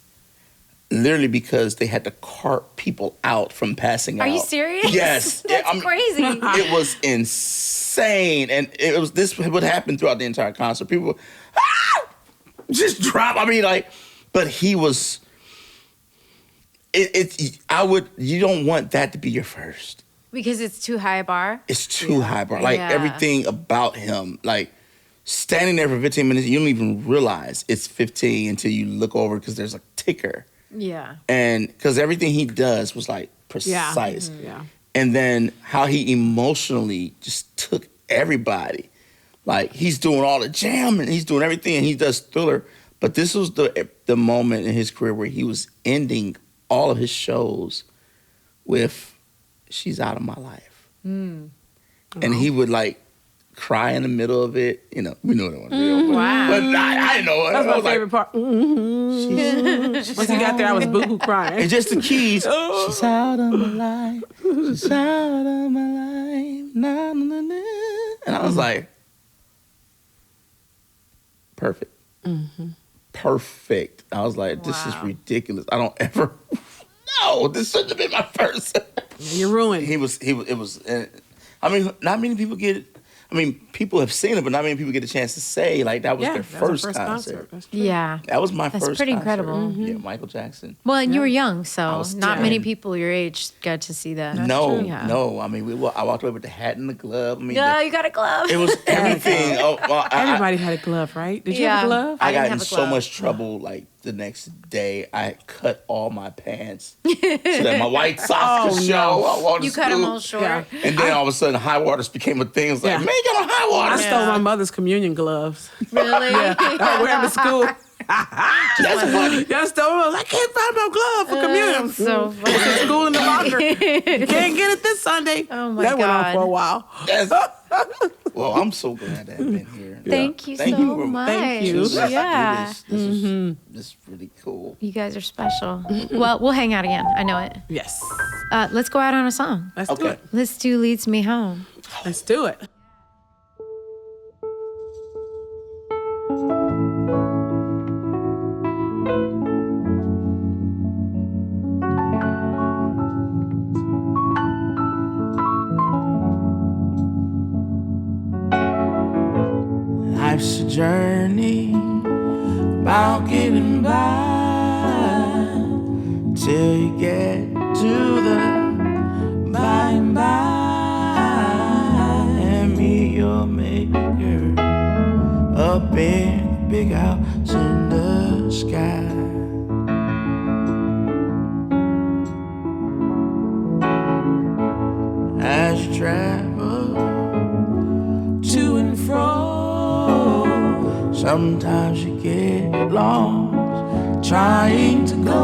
literally because they had to cart people out from passing out. Are you serious? Yes. That's crazy. It was insane. And this would happen throughout the entire concert. People would, just drop. I mean, like, but he was, you don't want that to be your first. Because it's too high a bar? It's too high bar. Like Yeah. everything about him, like standing there for 15 minutes, you don't even realize it's 15 until you look over because there's a ticker. Yeah. And because everything he does was like precise. Yeah. And then how he emotionally just took everybody Like he's doing all the jam and he's doing everything and he does Thriller. But this was the moment in his career where he was ending all of his shows with "She's Out of My Life," and he would like cry in the middle of it. You know, we know that one. Wow. But I didn't know it. That's I my was favorite part. Once he got there, I was boo-hoo crying. And just the keys. She's out of my life. She's out of my life. Na, na, na, na. And I was like, perfect. Perfect. I was like, this is ridiculous. I don't ever. No, this shouldn't have been my first. You're ruined. It was. I mean, not many people get. I mean, people have seen it, but not many people get a chance to say like that was their first concert. That's true. Yeah. That was my That's first. pretty concert. incredible. Yeah, Michael Jackson. Well, and you were young, so was not 10. many people your age got to see that. No. Yeah. I mean, I walked away with the hat and the glove. I mean, No, you got a glove. it was everything. Everybody had a glove, right? Did you have a glove? I didn't got have in a so glove. much trouble. Like the next day, I cut all my pants so that my white socks could show. I wanted You to cut them school. all short. Yeah. And then all of a sudden, high waters became a thing. It's like, Yeah. man, you got on high I waters. stole my mother's communion gloves. Really? I wear them to school. That's funny. Y'all stole them. I can't find my glove for communion. So funny. It's in school in the locker. You can't get it this Sunday. Oh, my that went on God. for a while. Well, I'm so glad to have been here. Thank you so much. Thank you. Choosing us to do Yeah. This is really cool. You guys are special. Well, we'll hang out again. I know it. Yes. Let's go out on a song. Let's do Okay. it. Let's do Leads Me Home. Let's do it. Life's a journey about getting by till you get to the by and by and meet your maker up in the big house in the sky. As you travel to and fro, sometimes you get lost trying to go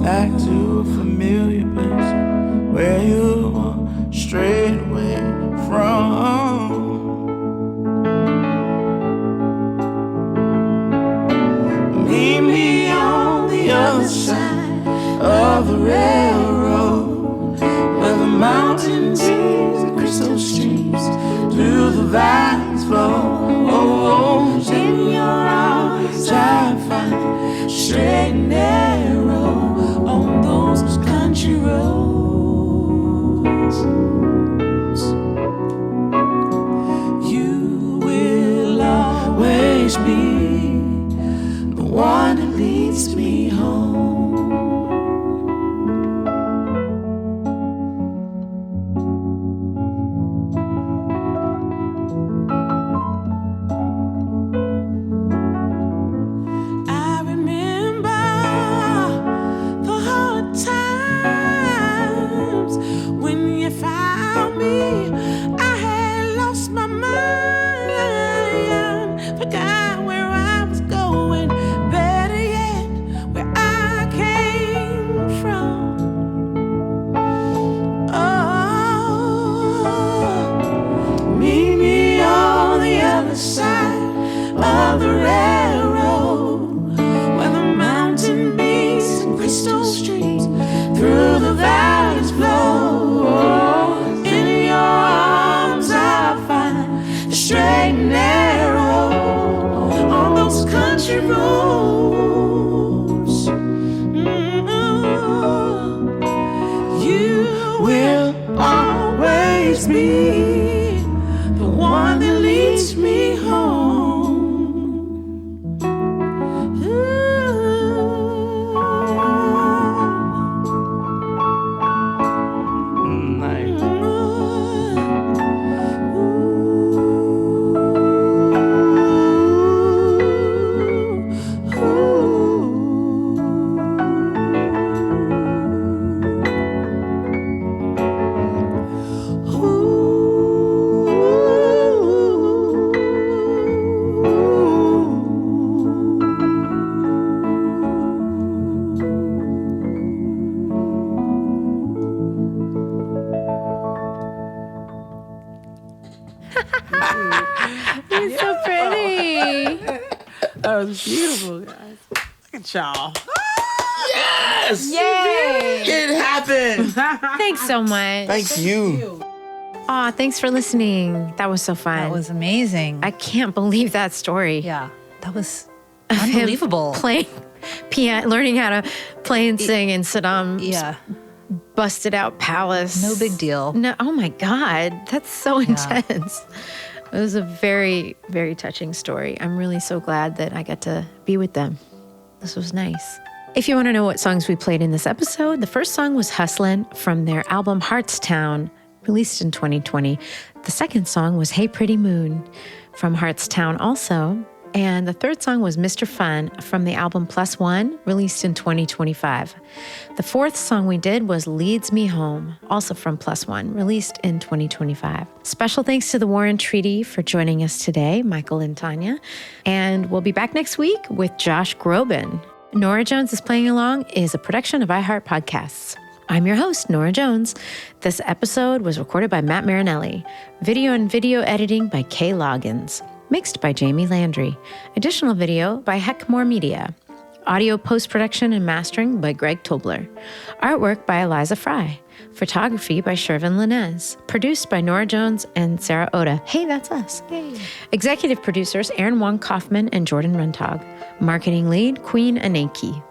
back to a familiar place where you were straight away from. Meet me on the other side of the railroad, where the mountains and crystal streams through the valleys flow. In your arms I find straight and narrow on those country roads. You will always be the one that leads me home. I remember the hard times when you found me. I had lost my mind, forgot where I was going. Better yet, where I came from. Oh, meet me on the other side of the railroad, where the mountain beats and crystal streams through the valleys flow. In your arms I find the straight and narrow on those country roads. You will always be the one that leads me home. Ooh. You're so pretty. That was beautiful, guys. Look at y'all. Yes! Yay! It happened! Thanks so much. Thank you. Aw, thanks for listening. That was so fun. That was amazing. I can't believe that story. Yeah, that was Him unbelievable. Playing piano, learning how to play and sing in Saddam's Yeah, busted out palace. no big deal. No, oh my God, that's so intense. It was a very, very touching story. I'm really so glad that I got to be with them. This was nice. If you want to know what songs we played in this episode, the first song was Hustlin' from their album Heartstown, released in 2020. The second song was Hey Pretty Moon from Heartstown also. And the third song was Mr. Fun from the album Plus One, released in 2025. The fourth song we did was Leads Me Home, also from Plus One, released in 2025. Special thanks to the War and Treaty for joining us today, Michael and Tanya. And we'll be back next week with Josh Groban. Norah Jones is Playing Along is a production of iHeart Podcasts. I'm your host, Norah Jones. This episode was recorded by Matt Marinelli. Video and video editing by Kay Loggins. Mixed by Jamie Landry. Additional video by Heckmore Media. Audio post-production and mastering by Greg Tobler. Artwork by Eliza Fry. Photography by Shervin Linez. Produced by Norah Jones and Sarah Oda. Hey, that's us. Yay. Executive producers Aaron Wong Kaufman and Jordan Runtag. Marketing lead Queen Aneki.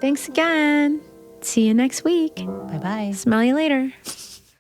Thanks again. See you next week. Bye-bye. Smell you later.